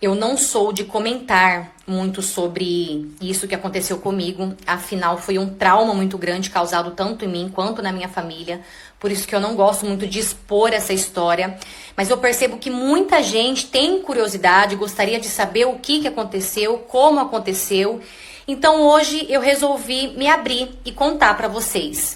Eu não sou de comentar muito sobre isso que aconteceu comigo, afinal foi um trauma muito grande causado tanto em mim quanto na minha família, por isso que eu não gosto muito de expor essa história, mas eu percebo que muita gente tem curiosidade, gostaria de saber o que aconteceu, como aconteceu, então hoje eu resolvi me abrir e contar para vocês.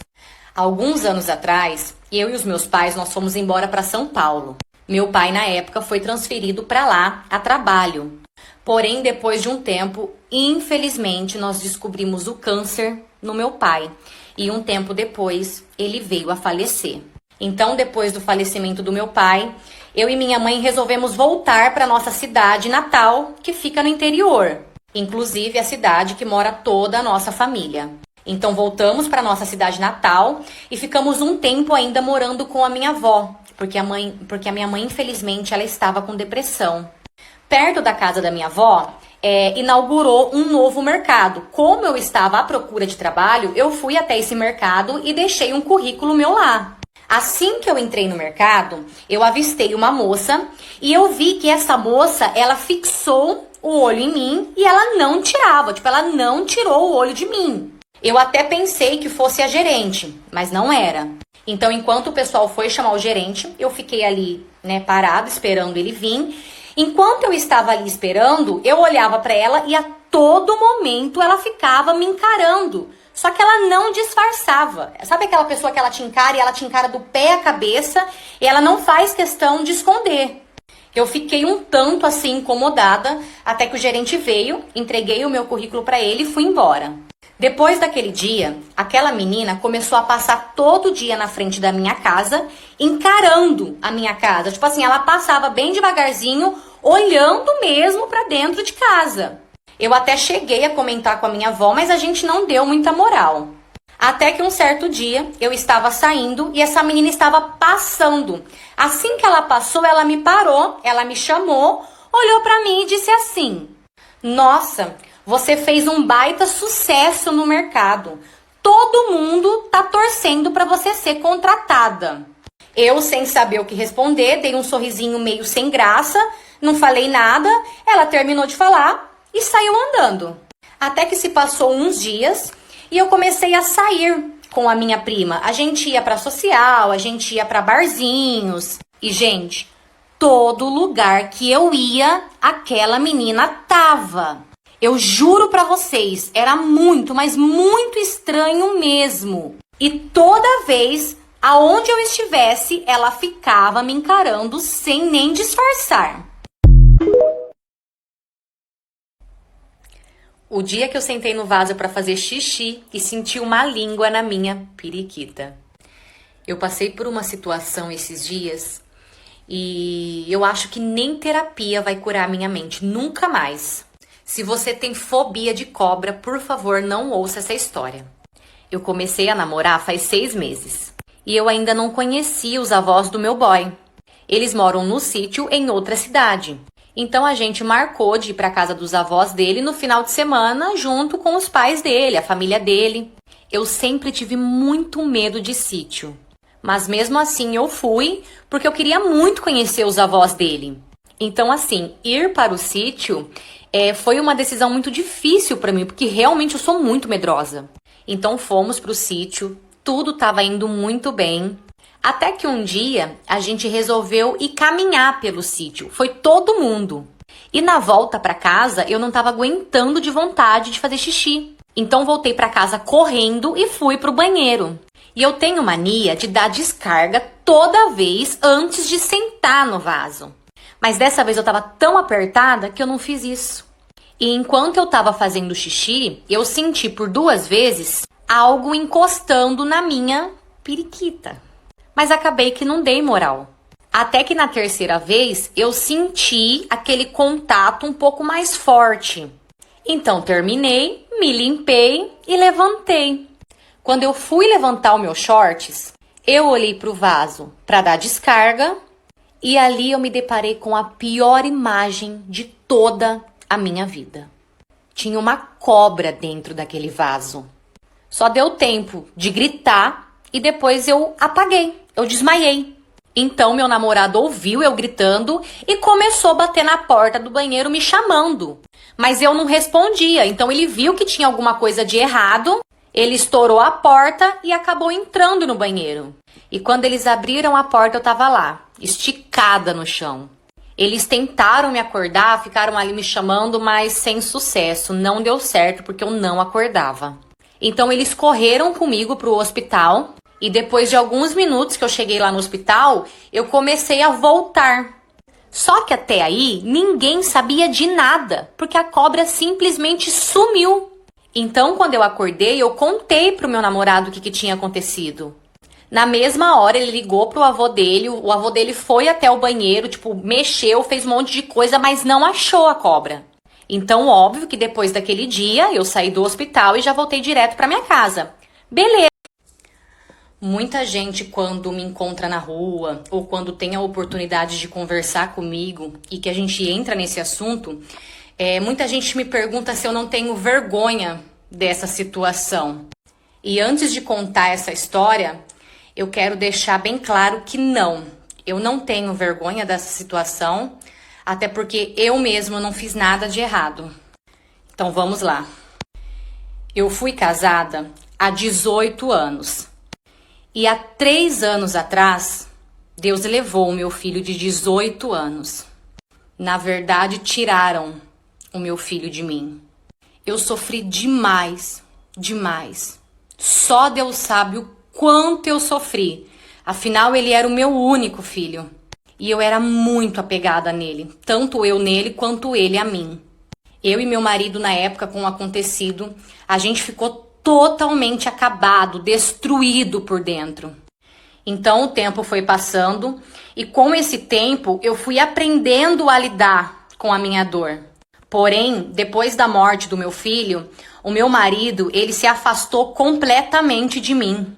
Alguns anos atrás, eu e os meus pais, nós fomos embora para São Paulo. Meu pai, na época, foi transferido para lá a trabalho. Porém, depois de um tempo, infelizmente, nós descobrimos o câncer no meu pai. E um tempo depois, ele veio a falecer. Então, depois do falecimento do meu pai, eu e minha mãe resolvemos voltar para nossa cidade natal, que fica no interior. Inclusive, a cidade que mora toda a nossa família. Então, voltamos para nossa cidade natal e ficamos um tempo ainda morando com a minha avó. Porque a minha mãe, infelizmente, ela estava com depressão. Perto da casa da minha avó, inaugurou um novo mercado. Como eu estava à procura de trabalho, eu fui até esse mercado e deixei um currículo meu lá. Assim que eu entrei no mercado, eu avistei uma moça e eu vi que essa moça, ela fixou o olho em mim e ela não tirava. Ela não tirou o olho de mim. Eu até pensei que fosse a gerente, mas não era. Então, enquanto o pessoal foi chamar o gerente, eu fiquei ali, parado, esperando ele vir. Enquanto eu estava ali esperando, eu olhava para ela e a todo momento ela ficava me encarando. Só que ela não disfarçava. Sabe aquela pessoa que ela te encara e ela te encara do pé à cabeça e ela não faz questão de esconder. Eu fiquei um tanto assim incomodada até que o gerente veio, entreguei o meu currículo para ele e fui embora. Depois daquele dia, aquela menina começou a passar todo dia na frente da minha casa, encarando a minha casa. Ela passava bem devagarzinho, olhando mesmo pra dentro de casa. Eu até cheguei a comentar com a minha avó, mas a gente não deu muita moral. Até que um certo dia, eu estava saindo e essa menina estava passando. Assim que ela passou, ela me parou, ela me chamou, olhou pra mim e disse assim: "Nossa, você fez um baita sucesso no mercado. Todo mundo tá torcendo para você ser contratada." Eu, sem saber o que responder, dei um sorrisinho meio sem graça, não falei nada. Ela terminou de falar e saiu andando. Até que se passou uns dias e eu comecei a sair com a minha prima. A gente ia para social, a gente ia para barzinhos. E, gente, todo lugar que eu ia, aquela menina tava. Eu juro pra vocês, era muito, mas muito estranho mesmo. E toda vez, aonde eu estivesse, ela ficava me encarando sem nem disfarçar. O dia que eu sentei no vaso pra fazer xixi e senti uma língua na minha periquita. Eu passei por uma situação esses dias e eu acho que nem terapia vai curar minha mente, nunca mais. Se você tem fobia de cobra, por favor, não ouça essa história. Eu comecei a namorar faz 6 meses. E eu ainda não conhecia os avós do meu boy. Eles moram no sítio em outra cidade. Então a gente marcou de ir para casa dos avós dele no final de semana, junto com os pais dele, a família dele. Eu sempre tive muito medo de sítio. Mas mesmo assim eu fui, porque eu queria muito conhecer os avós dele. Então assim, ir para o sítio foi uma decisão muito difícil para mim, porque realmente eu sou muito medrosa. Então fomos pro sítio, tudo estava indo muito bem. Até que um dia a gente resolveu ir caminhar pelo sítio. Foi todo mundo. E na volta para casa eu não estava aguentando de vontade de fazer xixi. Então voltei para casa correndo e fui pro banheiro. E eu tenho mania de dar descarga toda vez antes de sentar no vaso. Mas dessa vez eu tava tão apertada que eu não fiz isso. E enquanto eu tava fazendo xixi, eu senti por 2 vezes algo encostando na minha periquita. Mas acabei que não dei moral. Até que na 3ª vez eu senti aquele contato um pouco mais forte. Então terminei, me limpei e levantei. Quando eu fui levantar o meu shorts, eu olhei pro vaso para dar descarga. E ali eu me deparei com a pior imagem de toda a minha vida. Tinha uma cobra dentro daquele vaso. Só deu tempo de gritar e depois eu apaguei, eu desmaiei. Então meu namorado ouviu eu gritando e começou a bater na porta do banheiro me chamando. Mas eu não respondia, então ele viu que tinha alguma coisa de errado, ele estourou a porta e acabou entrando no banheiro. E quando eles abriram a porta, eu tava lá, esticada no chão. Eles tentaram me acordar, ficaram ali me chamando, mas sem sucesso. Não deu certo porque eu não acordava. Então eles correram comigo pro hospital e depois de alguns minutos que eu cheguei lá no hospital, eu comecei a voltar. Só que até aí ninguém sabia de nada, porque a cobra simplesmente sumiu. Então quando eu acordei, eu contei pro meu namorado o que tinha acontecido. Na mesma hora, ele ligou pro avô dele, o avô dele foi até o banheiro, mexeu, fez um monte de coisa, mas não achou a cobra. Então, óbvio que depois daquele dia, eu saí do hospital e já voltei direto pra minha casa. Beleza. Muita gente, quando me encontra na rua, ou quando tem a oportunidade de conversar comigo, e que a gente entra nesse assunto, muita gente me pergunta se eu não tenho vergonha dessa situação. E antes de contar essa história, eu quero deixar bem claro que não, eu não tenho vergonha dessa situação, até porque eu mesma não fiz nada de errado. Então vamos lá. Eu fui casada há 18 anos. E há 3 anos atrás, Deus levou o meu filho de 18 anos. Na verdade, tiraram o meu filho de mim. Eu sofri demais, demais. Só Deus sabe o quanto eu sofri. Afinal, ele era o meu único filho. E eu era muito apegada nele. Tanto eu nele, quanto ele a mim. Eu e meu marido, na época, com o acontecido, a gente ficou totalmente acabado, destruído por dentro. Então, o tempo foi passando. E com esse tempo, eu fui aprendendo a lidar com a minha dor. Porém, depois da morte do meu filho, o meu marido, ele se afastou completamente de mim.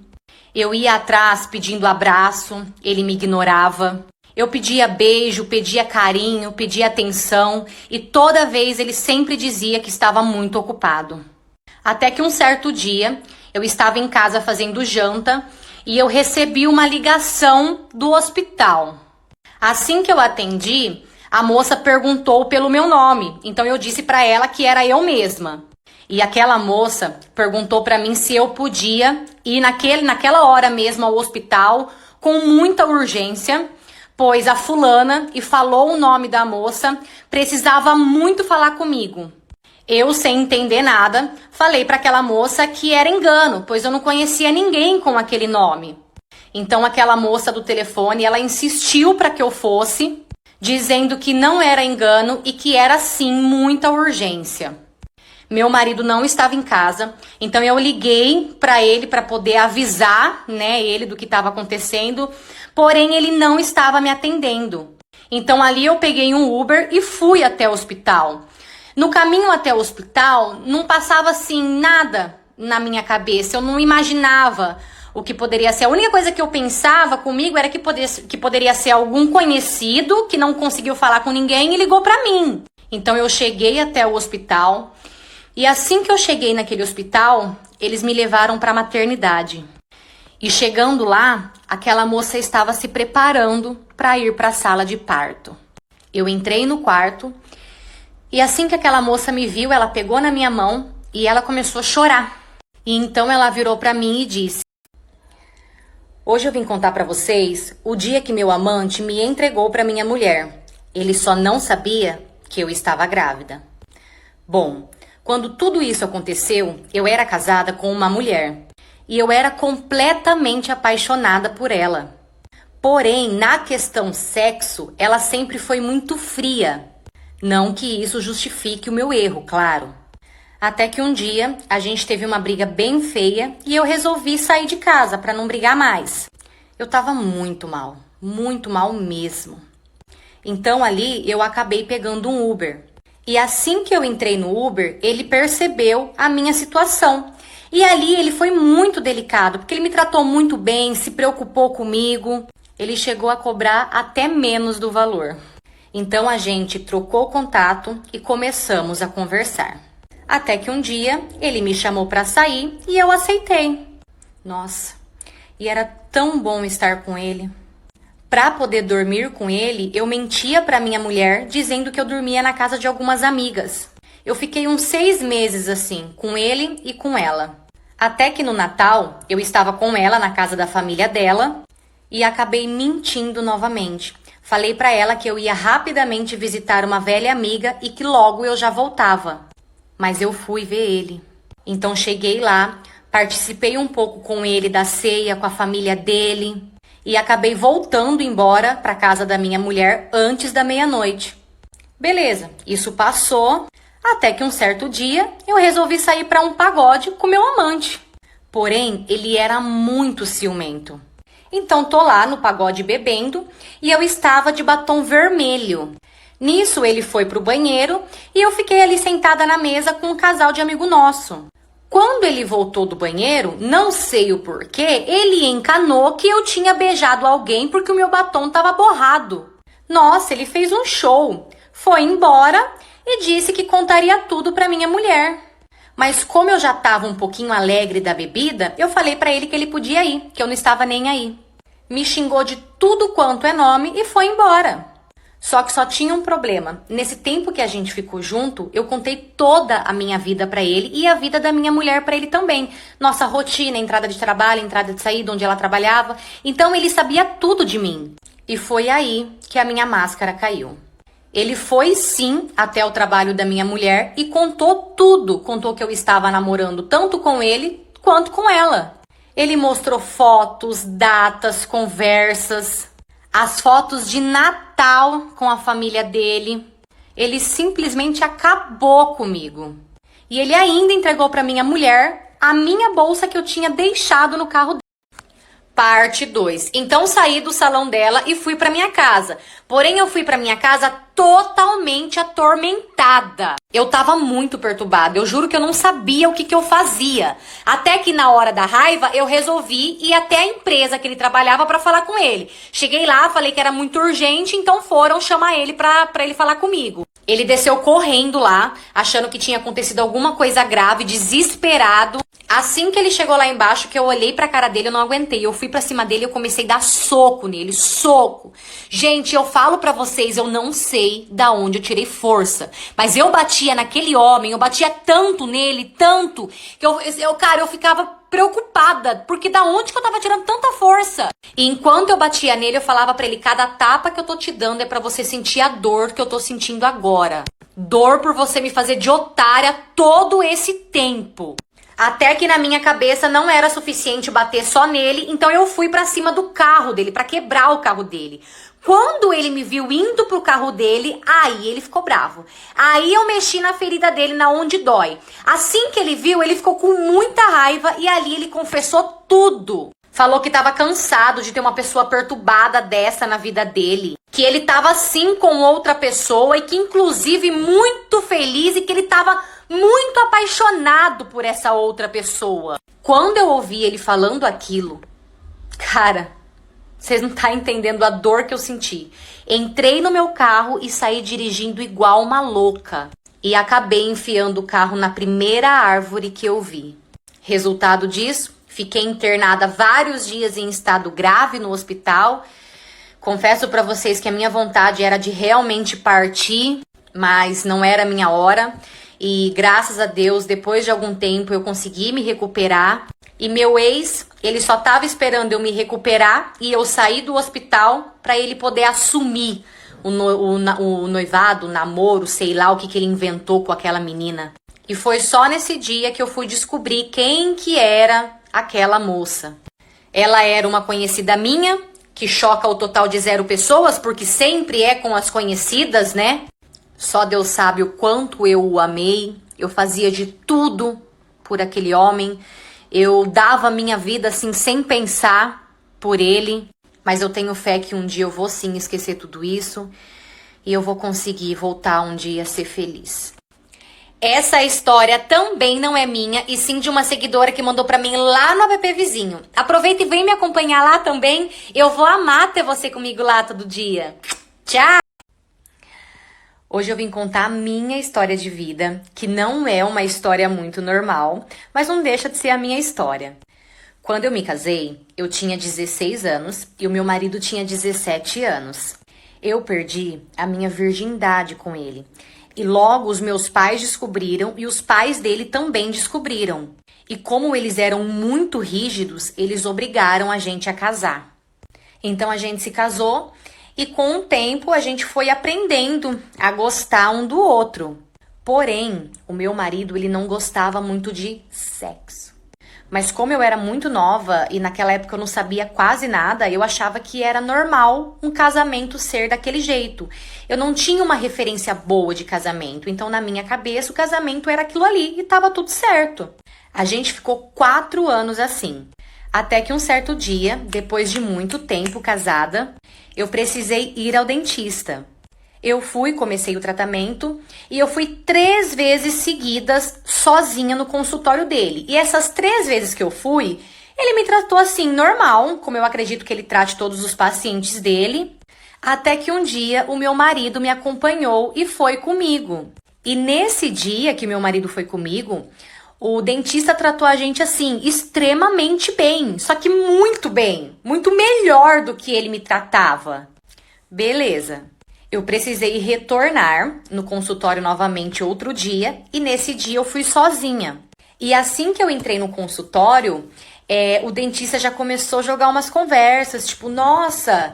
Eu ia atrás pedindo abraço, ele me ignorava. Eu pedia beijo, pedia carinho, pedia atenção e toda vez ele sempre dizia que estava muito ocupado. Até que um certo dia, eu estava em casa fazendo janta e eu recebi uma ligação do hospital. Assim que eu atendi, a moça perguntou pelo meu nome, então eu disse para ela que era eu mesma. E aquela moça perguntou para mim se eu podia ir naquela hora mesmo ao hospital com muita urgência, pois a fulana, e falou o nome da moça, precisava muito falar comigo. Eu, sem entender nada, falei para aquela moça que era engano, pois eu não conhecia ninguém com aquele nome. Então aquela moça do telefone, ela insistiu para que eu fosse, dizendo que não era engano e que era sim muita urgência. Meu marido não estava em casa, então eu liguei para ele para poder avisar, ele do que estava acontecendo, porém ele não estava me atendendo. Então ali eu peguei um Uber e fui até o hospital. No caminho até o hospital, não passava assim nada na minha cabeça, eu não imaginava o que poderia ser. A única coisa que eu pensava comigo era que poderia ser algum conhecido que não conseguiu falar com ninguém e ligou para mim. Então eu cheguei até o hospital. E assim que eu cheguei naquele hospital, eles me levaram para a maternidade. E chegando lá, aquela moça estava se preparando para ir para a sala de parto. Eu entrei no quarto e assim que aquela moça me viu, ela pegou na minha mão e ela começou a chorar. E então ela virou para mim e disse: "Hoje eu vim contar para vocês o dia que meu amante me entregou para minha mulher. Ele só não sabia que eu estava grávida." Bom, quando tudo isso aconteceu, eu era casada com uma mulher e eu era completamente apaixonada por ela. Porém, na questão sexo, ela sempre foi muito fria. Não que isso justifique o meu erro, claro. Até que um dia a gente teve uma briga bem feia e eu resolvi sair de casa para não brigar mais. Eu tava muito mal mesmo. Então ali eu acabei pegando um Uber. E assim que eu entrei no Uber, ele percebeu a minha situação. E ali ele foi muito delicado, porque ele me tratou muito bem, se preocupou comigo. Ele chegou a cobrar até menos do valor. Então a gente trocou contato e começamos a conversar. Até que um dia ele me chamou para sair e eu aceitei. Nossa, e era tão bom estar com ele. Para poder dormir com ele, eu mentia para minha mulher dizendo que eu dormia na casa de algumas amigas. Eu fiquei uns 6 meses assim, com ele e com ela. Até que no Natal, eu estava com ela na casa da família dela e acabei mentindo novamente. Falei para ela que eu ia rapidamente visitar uma velha amiga e que logo eu já voltava. Mas eu fui ver ele. Então cheguei lá, participei um pouco com ele da ceia, com a família dele e acabei voltando embora para casa da minha mulher antes da meia-noite. Beleza, isso passou. Até que um certo dia, eu resolvi sair para um pagode com meu amante. Porém, ele era muito ciumento. Então, tô lá no pagode bebendo e eu estava de batom vermelho. Nisso, ele foi pro banheiro e eu fiquei ali sentada na mesa com um casal de amigo nosso. Quando ele voltou do banheiro, não sei o porquê, ele encanou que eu tinha beijado alguém porque o meu batom estava borrado. Nossa, ele fez um show. Foi embora e disse que contaria tudo para minha mulher. Mas como eu já estava um pouquinho alegre da bebida, eu falei para ele que ele podia ir, que eu não estava nem aí. Me xingou de tudo quanto é nome e foi embora. Só que só tinha um problema. Nesse tempo que a gente ficou junto, eu contei toda a minha vida para ele e a vida da minha mulher para ele também. Nossa rotina, entrada de trabalho, entrada de saída, onde ela trabalhava. Então ele sabia tudo de mim. E foi aí que a minha máscara caiu. Ele foi sim até o trabalho da minha mulher e contou tudo. Contou que eu estava namorando tanto com ele quanto com ela. Ele mostrou fotos, datas, conversas, as fotos de Natal com a família dele. Ele simplesmente acabou comigo. E ele ainda entregou para minha mulher a minha bolsa que eu tinha deixado no carro dele. Parte 2. Então saí do salão dela e fui para minha casa. Porém, eu fui para minha casa totalmente atormentada. Eu tava muito perturbada. Eu juro que eu não sabia o que eu fazia. Até que na hora da raiva, eu resolvi ir até a empresa que ele trabalhava para falar com ele. Cheguei lá, falei que era muito urgente, então foram chamar ele para ele falar comigo. Ele desceu correndo lá, achando que tinha acontecido alguma coisa grave, desesperado. Assim que ele chegou lá embaixo, que eu olhei pra cara dele, eu não aguentei. Eu fui pra cima dele e eu comecei a dar soco nele, soco. Gente, eu falo pra vocês, eu não sei da onde eu tirei força. Mas eu batia naquele homem, eu batia tanto nele, tanto, que eu ficava preocupada, porque da onde que eu tava tirando tanta força? E enquanto eu batia nele, eu falava pra ele, cada tapa que eu tô te dando é pra você sentir a dor que eu tô sentindo agora. Dor por você me fazer de otária todo esse tempo. Até que na minha cabeça não era suficiente bater só nele, então eu fui pra cima do carro dele, pra quebrar o carro dele. Quando ele me viu indo pro carro dele, aí ele ficou bravo. Aí eu mexi na ferida dele, na onde dói. Assim que ele viu, ele ficou com muita raiva e ali ele confessou tudo. Falou que estava cansado de ter uma pessoa perturbada dessa na vida dele. Que ele estava sim com outra pessoa e que inclusive muito feliz e que ele estava muito apaixonado por essa outra pessoa. Quando eu ouvi ele falando aquilo, cara, vocês não estão entendendo a dor que eu senti. Entrei no meu carro e saí dirigindo igual uma louca. E acabei enfiando o carro na primeira árvore que eu vi. Resultado disso, fiquei internada vários dias em estado grave no hospital. Confesso pra vocês que a minha vontade era de realmente partir, mas não era a minha hora. E graças a Deus, depois de algum tempo, eu consegui me recuperar. E meu ex, ele só tava esperando eu me recuperar e eu sair do hospital para ele poder assumir o noivado, o namoro, sei lá o que ele inventou com aquela menina. E foi só nesse dia que eu fui descobrir quem que era aquela moça. Ela era uma conhecida minha, que choca o total de 0 pessoas, porque sempre é com as conhecidas, né? Só Deus sabe o quanto eu o amei. Eu fazia de tudo por aquele homem. Eu dava a minha vida assim, sem pensar por ele. Mas eu tenho fé que um dia eu vou sim esquecer tudo isso. E eu vou conseguir voltar um dia a ser feliz. Essa história também não é minha, e sim de uma seguidora que mandou pra mim lá no app vizinho. Aproveita e vem me acompanhar lá também. Eu vou amar ter você comigo lá todo dia. Tchau! Hoje eu vim contar a minha história de vida, que não é uma história muito normal, mas não deixa de ser a minha história. Quando eu me casei, eu tinha 16 anos e o meu marido tinha 17 anos. Eu perdi a minha virgindade com ele. E logo os meus pais descobriram e os pais dele também descobriram. E como eles eram muito rígidos, eles obrigaram a gente a casar. Então a gente se casou e com o tempo a gente foi aprendendo a gostar um do outro. Porém, o meu marido, ele não gostava muito de sexo. Mas como eu era muito nova e naquela época eu não sabia quase nada, eu achava que era normal um casamento ser daquele jeito. Eu não tinha uma referência boa de casamento, então na minha cabeça o casamento era aquilo ali e tava tudo certo. A gente ficou 4 anos assim. Até que um certo dia, depois de muito tempo casada, eu precisei ir ao dentista. Eu comecei o tratamento e eu fui 3 vezes seguidas sozinha no consultório dele. E essas 3 vezes que eu fui, ele me tratou assim, normal, como eu acredito que ele trate todos os pacientes dele. Até que um dia o meu marido me acompanhou e foi comigo. E nesse dia que meu marido foi comigo, o dentista tratou a gente assim, extremamente bem. Só que muito bem, muito melhor do que ele me tratava. Beleza. Eu precisei retornar no consultório novamente outro dia e nesse dia eu fui sozinha. E assim que eu entrei no consultório, o dentista já começou a jogar umas conversas, tipo, nossa,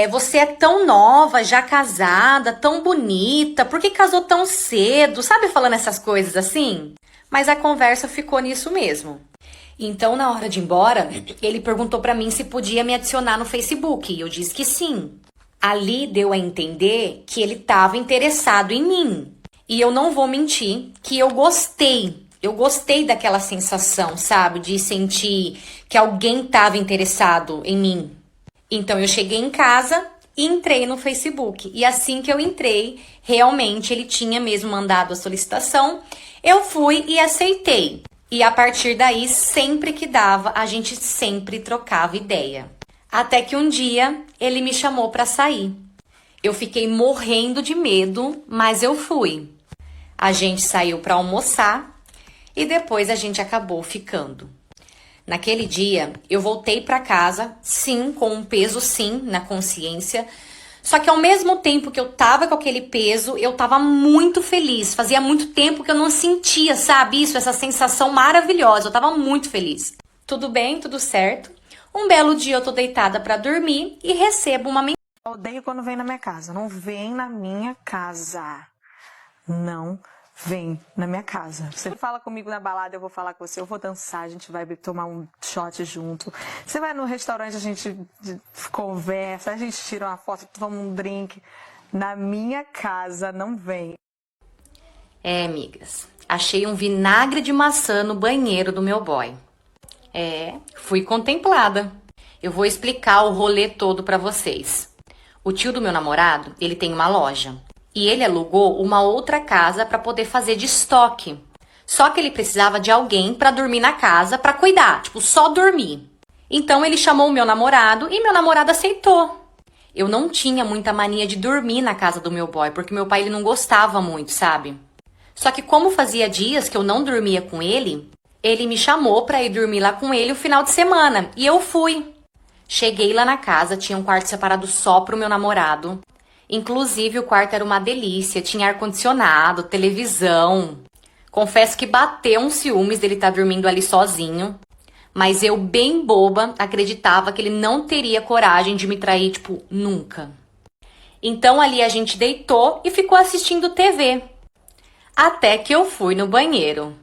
você é tão nova, já casada, tão bonita, por que casou tão cedo? Sabe, falando essas coisas assim? Mas a conversa ficou nisso mesmo. Então, na hora de ir embora, ele perguntou pra mim se podia me adicionar no Facebook e eu disse que sim. Ali deu a entender que ele estava interessado em mim. E eu não vou mentir que eu gostei. Eu gostei daquela sensação, sabe? De sentir que alguém estava interessado em mim. Então eu cheguei em casa e entrei no Facebook. E assim que eu entrei, realmente ele tinha mesmo mandado a solicitação. Eu fui e aceitei. E a partir daí, sempre que dava, a gente sempre trocava ideia. Até que um dia ele me chamou para sair. Eu fiquei morrendo de medo, mas eu fui. A gente saiu para almoçar e depois a gente acabou ficando. Naquele dia, eu voltei para casa, sim, com um peso sim na consciência. Só que ao mesmo tempo que eu tava com aquele peso, eu tava muito feliz. Fazia muito tempo que eu não sentia, sabe, essa sensação maravilhosa. Eu tava muito feliz. Tudo bem, tudo certo. Um belo dia eu tô deitada pra dormir e recebo uma mensagem. Eu odeio quando vem na minha casa. Não vem na minha casa. Não vem na minha casa. Você fala comigo na balada, eu vou falar com você. Eu vou dançar, a gente vai tomar um shot junto. Você vai no restaurante, a gente conversa, a gente tira uma foto, toma um drink. Na minha casa, não vem. Amigas, achei um vinagre de maçã no banheiro do meu boy. Fui contemplada. Eu vou explicar o rolê todo pra vocês. O tio do meu namorado, ele tem uma loja. E ele alugou uma outra casa pra poder fazer de estoque. Só que ele precisava de alguém pra dormir na casa, pra cuidar, tipo, só dormir. Então ele chamou o meu namorado e meu namorado aceitou. Eu não tinha muita mania de dormir na casa do meu boy, porque meu pai ele não gostava muito, sabe? Só que como fazia dias que eu não dormia com ele me chamou pra ir dormir lá com ele o final de semana. E eu fui. Cheguei lá na casa, tinha um quarto separado só pro meu namorado. Inclusive, o quarto era uma delícia. Tinha ar-condicionado, televisão. Confesso que bateu um ciúmes dele estar dormindo ali sozinho. Mas eu, bem boba, acreditava que ele não teria coragem de me trair, tipo, nunca. Então, ali a gente deitou e ficou assistindo TV. Até que eu fui no banheiro.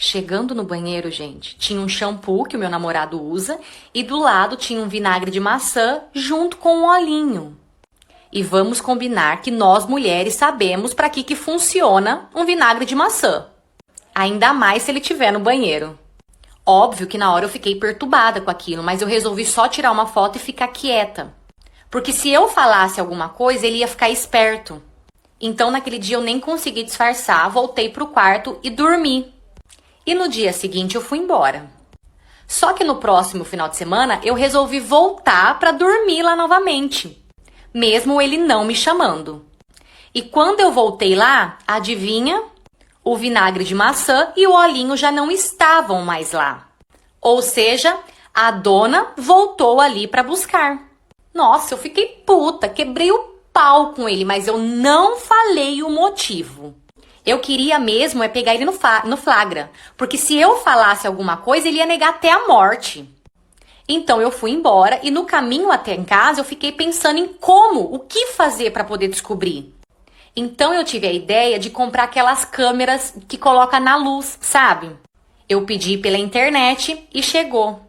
Chegando no banheiro, gente, tinha um shampoo que o meu namorado usa e do lado tinha um vinagre de maçã junto com um olhinho. E vamos combinar que nós mulheres sabemos para que funciona um vinagre de maçã. Ainda mais se ele estiver no banheiro. Óbvio que na hora eu fiquei perturbada com aquilo, mas eu resolvi só tirar uma foto e ficar quieta. Porque se eu falasse alguma coisa, ele ia ficar esperto. Então naquele dia eu nem consegui disfarçar, voltei pro quarto e dormi. E no dia seguinte eu fui embora. Só que no próximo final de semana eu resolvi voltar para dormir lá novamente, mesmo ele não me chamando. E quando eu voltei lá, adivinha? O vinagre de maçã e o olhinho já não estavam mais lá. Ou seja, a dona voltou ali para buscar. Nossa, eu fiquei puta, quebrei o pau com ele, mas eu não falei o motivo. Eu queria mesmo pegar ele no flagra, porque se eu falasse alguma coisa, ele ia negar até a morte. Então eu fui embora e no caminho até em casa eu fiquei pensando em o que fazer para poder descobrir. Então eu tive a ideia de comprar aquelas câmeras que coloca na luz, sabe? Eu pedi pela internet e chegou.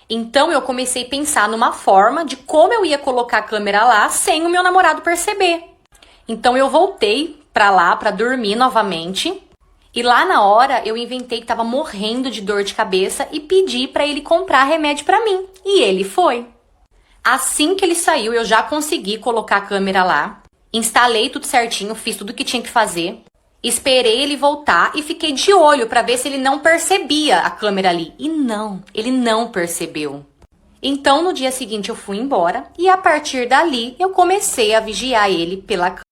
Então eu comecei a pensar numa forma de como eu ia colocar a câmera lá sem o meu namorado perceber. Então eu voltei pra lá pra dormir novamente. E lá na hora eu inventei que tava morrendo de dor de cabeça e pedi pra ele comprar remédio pra mim. E ele foi. Assim que ele saiu, eu já consegui colocar a câmera lá. Instalei tudo certinho, fiz tudo o que tinha que fazer. Esperei ele voltar e fiquei de olho pra ver se ele não percebia a câmera ali. E não, ele não percebeu. Então no dia seguinte eu fui embora e a partir dali eu comecei a vigiar ele pela câmera.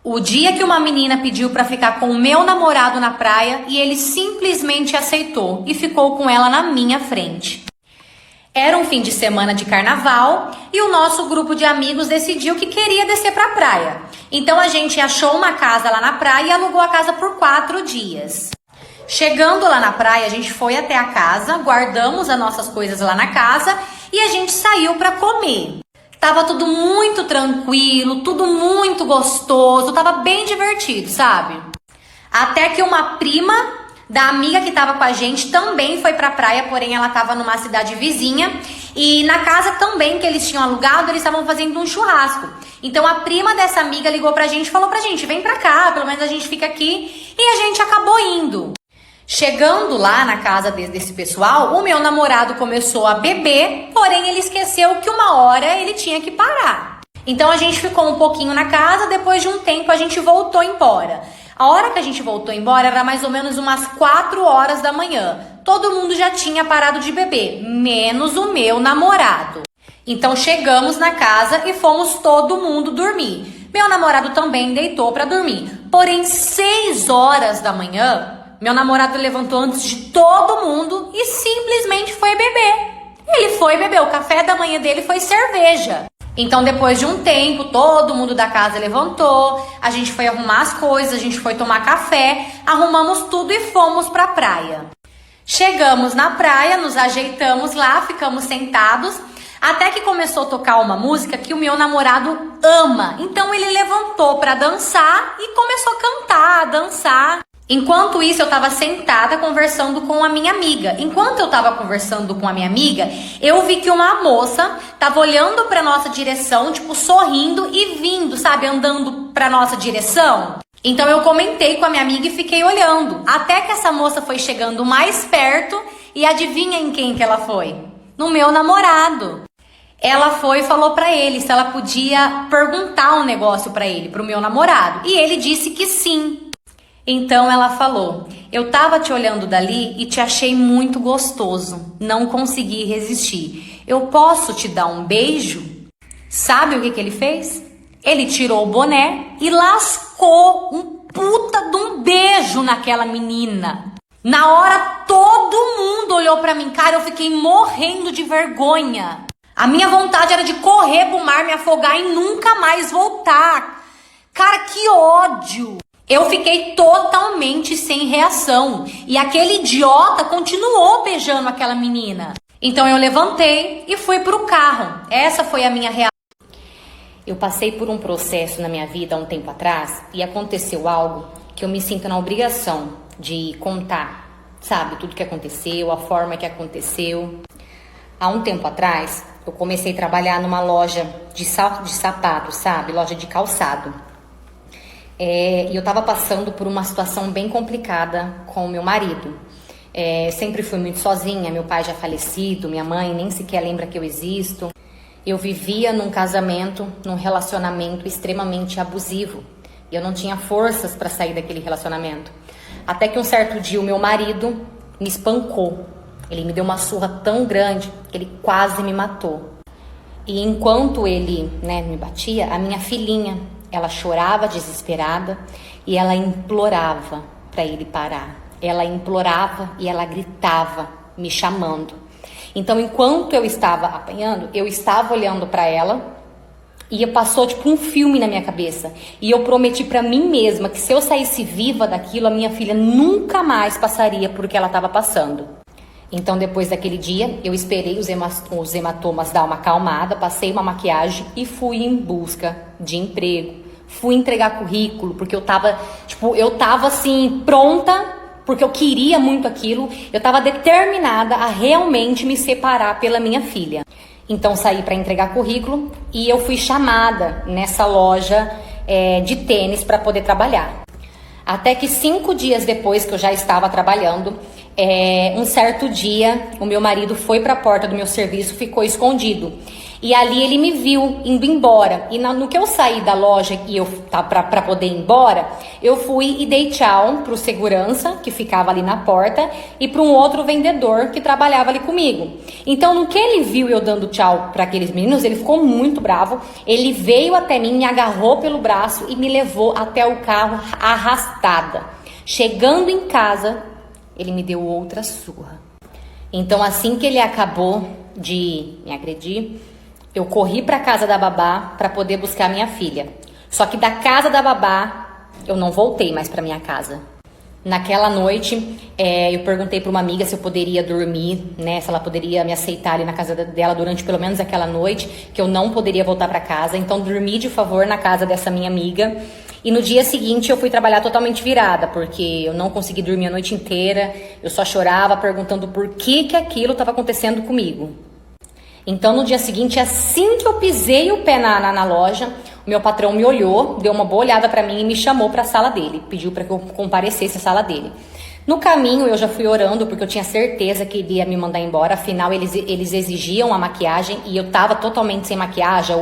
O dia que uma menina pediu pra ficar com o meu namorado na praia e ele simplesmente aceitou e ficou com ela na minha frente. Era um fim de semana de carnaval e o nosso grupo de amigos decidiu que queria descer pra praia. Então a gente achou uma casa lá na praia e alugou a casa por 4 dias. Chegando lá na praia, a gente foi até a casa, guardamos as nossas coisas lá na casa e a gente saiu pra comer. Tava tudo muito tranquilo, tudo muito gostoso, tava bem divertido, sabe? Até que uma prima da amiga que tava com a gente também foi pra praia, porém ela tava numa cidade vizinha. E na casa também que eles tinham alugado, eles estavam fazendo um churrasco. Então a prima dessa amiga ligou pra gente e falou pra gente, vem pra cá, pelo menos a gente fica aqui. E a gente acabou indo. Chegando lá na casa desse pessoal, o meu namorado começou a beber, porém ele esqueceu que uma hora ele tinha que parar. Então a gente ficou um pouquinho na casa, depois de um tempo a gente voltou embora. A hora que a gente voltou embora era mais ou menos umas 4 horas da manhã. Todo mundo já tinha parado de beber, menos o meu namorado. Então chegamos na casa e fomos todo mundo dormir. Meu namorado também deitou para dormir. Porém, 6 horas da manhã, meu namorado levantou antes de todo mundo e simplesmente foi beber. Ele foi beber, o café da manhã dele foi cerveja. Então depois de um tempo, todo mundo da casa levantou, a gente foi arrumar as coisas, a gente foi tomar café, arrumamos tudo e fomos pra praia. Chegamos na praia, nos ajeitamos lá, ficamos sentados, até que começou a tocar uma música que o meu namorado ama. Então ele levantou pra dançar e começou a cantar, a dançar. Enquanto isso, eu estava sentada conversando com a minha amiga. Enquanto eu estava conversando com a minha amiga, eu vi que uma moça estava olhando para nossa direção, tipo, sorrindo e vindo, sabe, andando para nossa direção. Então eu comentei com a minha amiga e fiquei olhando, até que essa moça foi chegando mais perto e adivinha em quem que ela foi? No meu namorado. Ela foi e falou para ele se ela podia perguntar um negócio para ele, pro meu namorado. E ele disse que sim. Então ela falou, eu tava te olhando dali e te achei muito gostoso, não consegui resistir. Eu posso te dar um beijo? Sabe o que ele fez? Ele tirou o boné e lascou um puta de um beijo naquela menina. Na hora todo mundo olhou pra mim, cara, eu fiquei morrendo de vergonha. A minha vontade era de correr pro mar, me afogar e nunca mais voltar. Cara, que ódio! Eu fiquei totalmente sem reação. E aquele idiota continuou beijando aquela menina. Então eu levantei e fui pro carro. Essa foi a minha reação. Eu passei por um processo na minha vida há um tempo atrás e aconteceu algo que eu me sinto na obrigação de contar. Sabe, tudo que aconteceu, a forma que aconteceu. Há um tempo atrás, eu comecei a trabalhar numa loja de sapatos, sabe? Loja de calçado. E eu tava passando por uma situação bem complicada com o meu marido. Sempre fui muito sozinha, meu pai já falecido, minha mãe nem sequer lembra que eu existo. Eu vivia num casamento, num relacionamento extremamente abusivo. E eu não tinha forças para sair daquele relacionamento. Até que um certo dia o meu marido me espancou. Ele me deu uma surra tão grande que ele quase me matou. E enquanto ele, me batia, a minha filhinha, ela chorava desesperada e ela implorava para ele parar. Ela implorava e ela gritava me chamando. Então, enquanto eu estava apanhando, eu estava olhando para ela e passou tipo um filme na minha cabeça. E eu prometi para mim mesma que se eu saísse viva daquilo, a minha filha nunca mais passaria por o que ela estava passando. Então, depois daquele dia, eu esperei os hematomas dar uma acalmada, passei uma maquiagem e fui em busca de emprego. Fui entregar currículo, porque eu tava assim, pronta, porque eu queria muito aquilo. Eu tava determinada a realmente me separar pela minha filha. Então, saí para entregar currículo e eu fui chamada nessa loja de tênis para poder trabalhar. Até que 5 dias depois que eu já estava trabalhando, um certo dia, o meu marido foi para a porta do meu serviço, ficou escondido. E ali ele me viu indo embora. E no que eu saí da loja e eu para poder ir embora, eu fui e dei tchau pro segurança que ficava ali na porta e para um outro vendedor que trabalhava ali comigo. Então, no que ele viu eu dando tchau para aqueles meninos, ele ficou muito bravo. Ele veio até mim, me agarrou pelo braço e me levou até o carro arrastada. Chegando em casa, ele me deu outra surra. Então, assim que ele acabou de me agredir, eu corri para a casa da babá para poder buscar minha filha. Só que da casa da babá, eu não voltei mais para minha casa. Naquela noite, eu perguntei para uma amiga se eu poderia dormir, né? Se ela poderia me aceitar ali na casa dela durante pelo menos aquela noite, que eu não poderia voltar para casa. Então, dormi de favor na casa dessa minha amiga. E no dia seguinte eu fui trabalhar totalmente virada, porque eu não consegui dormir a noite inteira. Eu só chorava perguntando por que aquilo estava acontecendo comigo. Então, no dia seguinte, assim que eu pisei o pé na loja, o meu patrão me olhou, deu uma boa olhada pra mim e me chamou pra sala dele. Pediu pra que eu comparecesse à sala dele. No caminho, eu já fui orando, porque eu tinha certeza que ele ia me mandar embora. Afinal, eles exigiam a maquiagem e eu tava totalmente sem maquiagem.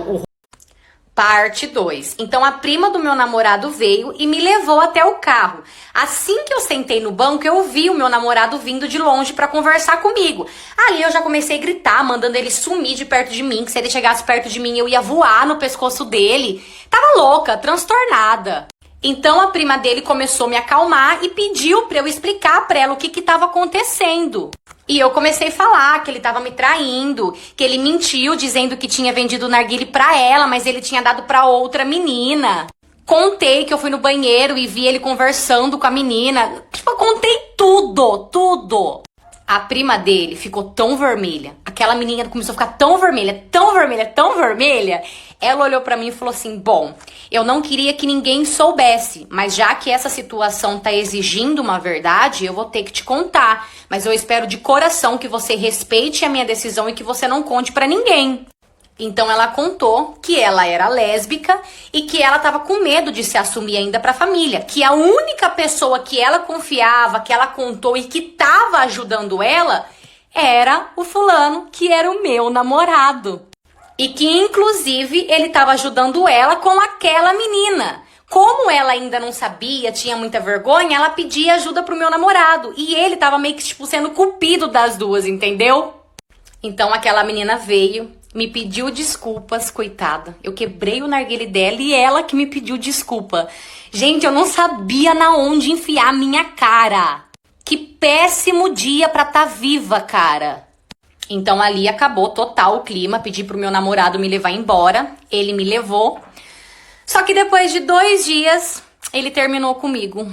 Parte 2. Então, a prima do meu namorado veio e me levou até o carro. Assim que eu sentei no banco, eu vi o meu namorado vindo de longe pra conversar comigo. Ali eu já comecei a gritar, mandando ele sumir de perto de mim, que se ele chegasse perto de mim, eu ia voar no pescoço dele. Tava louca, transtornada. Então, a prima dele começou a me acalmar e pediu pra eu explicar pra ela o que tava acontecendo. E eu comecei a falar que ele tava me traindo, que ele mentiu dizendo que tinha vendido o narguilé pra ela, mas ele tinha dado pra outra menina. Contei que eu fui no banheiro e vi ele conversando com a menina. Tipo, eu contei tudo. A prima dele ficou tão vermelha. Aquela menina começou a ficar tão vermelha. Ela olhou pra mim e falou assim, bom, eu não queria que ninguém soubesse, mas já que essa situação tá exigindo uma verdade, eu vou ter que te contar. Mas eu espero de coração que você respeite a minha decisão e que você não conte pra ninguém. Então ela contou que ela era lésbica e que ela tava com medo de se assumir ainda pra família. Que a única pessoa que ela confiava, que ela contou e que tava ajudando ela, era o fulano, que era o meu namorado. E que, inclusive, ele tava ajudando ela com aquela menina. Como ela ainda não sabia, tinha muita vergonha, ela pedia ajuda pro meu namorado. E ele tava meio que, tipo, sendo cupido das duas, entendeu? Então aquela menina veio, me pediu desculpas, coitada. Eu quebrei o narguilé dela e ela que me pediu desculpa. Gente, eu não sabia na onde enfiar a minha cara. Que péssimo dia pra tá viva, cara. Então ali acabou total o clima, pedi pro meu namorado me levar embora, ele me levou. Só que depois de 2 dias, ele terminou comigo.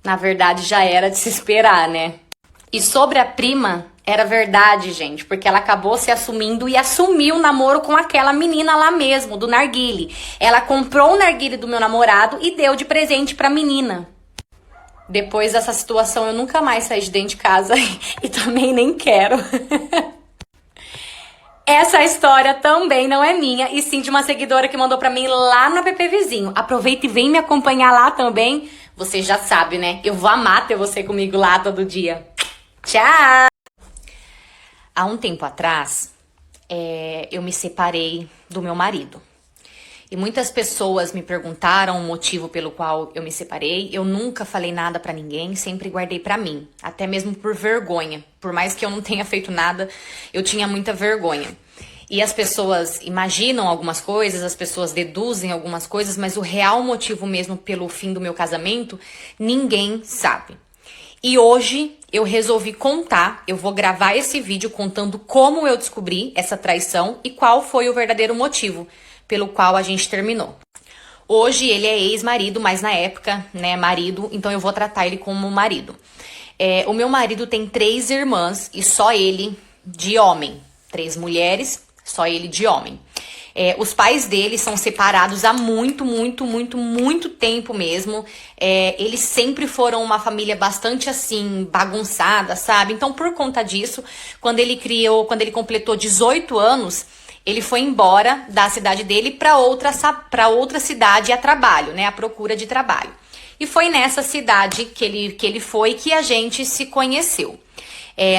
Na verdade, já era de se esperar, né? E sobre a prima, era verdade, gente, porque ela acabou se assumindo e assumiu o namoro com aquela menina lá mesmo, do narguilé. Ela comprou o narguilé do meu namorado e deu de presente pra menina. Depois dessa situação, eu nunca mais saí de dentro de casa e também nem quero. Essa história também não é minha, e sim de uma seguidora que mandou pra mim lá no app Vizinho. Aproveita e vem me acompanhar lá também. Você já sabe, né? Eu vou amar ter você comigo lá todo dia. Tchau! Há um tempo atrás, eu me separei do meu marido. E muitas pessoas me perguntaram o motivo pelo qual eu me separei. Eu nunca falei nada pra ninguém, sempre guardei pra mim. Até mesmo por vergonha. Por mais que eu não tenha feito nada, eu tinha muita vergonha. E as pessoas imaginam algumas coisas, as pessoas deduzem algumas coisas, mas o real motivo mesmo pelo fim do meu casamento, ninguém sabe. E hoje eu resolvi contar, eu vou gravar esse vídeo contando como eu descobri essa traição e qual foi o verdadeiro motivo pelo qual a gente terminou. Hoje ele é ex-marido, mas na época, né, marido, então eu vou tratar ele como marido. O meu marido tem 3 irmãs e só ele de homem. 3 mulheres, só ele de homem. Os pais dele são separados há muito tempo mesmo. Eles sempre foram uma família bastante assim, bagunçada, sabe? Então, por conta disso, quando ele completou 18 anos, ele foi embora da cidade dele para outra cidade a trabalho, né? A procura de trabalho. E foi nessa cidade que ele foi que a gente se conheceu.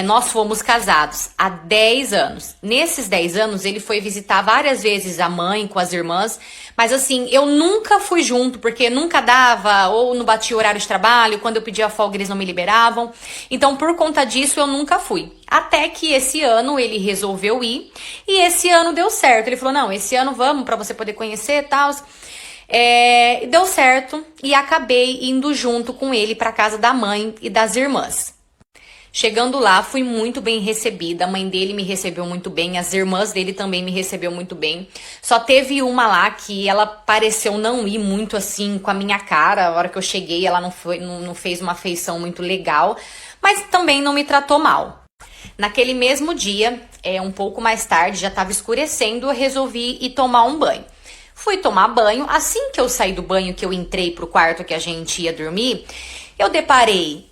Nós fomos casados há 10 anos. Nesses 10 anos, ele foi visitar várias vezes a mãe com as irmãs. Mas assim, eu nunca fui junto, porque nunca dava, ou não batia o horário de trabalho. Quando eu pedia folga, eles não me liberavam. Então, por conta disso, eu nunca fui. Até que esse ano, ele resolveu ir. E esse ano deu certo. Ele falou, não, esse ano vamos, pra você poder conhecer e tal. Deu certo. E acabei indo junto com ele pra casa da mãe e das irmãs. Chegando lá, fui muito bem recebida, a mãe dele me recebeu muito bem, as irmãs dele também me recebeu muito bem. Só teve uma lá que ela pareceu não ir muito assim com a minha cara, a hora que eu cheguei ela não fez uma feição muito legal, mas também não me tratou mal. Naquele mesmo dia, um pouco mais tarde, já estava escurecendo, eu resolvi ir tomar um banho. Fui tomar banho, assim que eu saí do banho, que eu entrei pro quarto que a gente ia dormir, eu deparei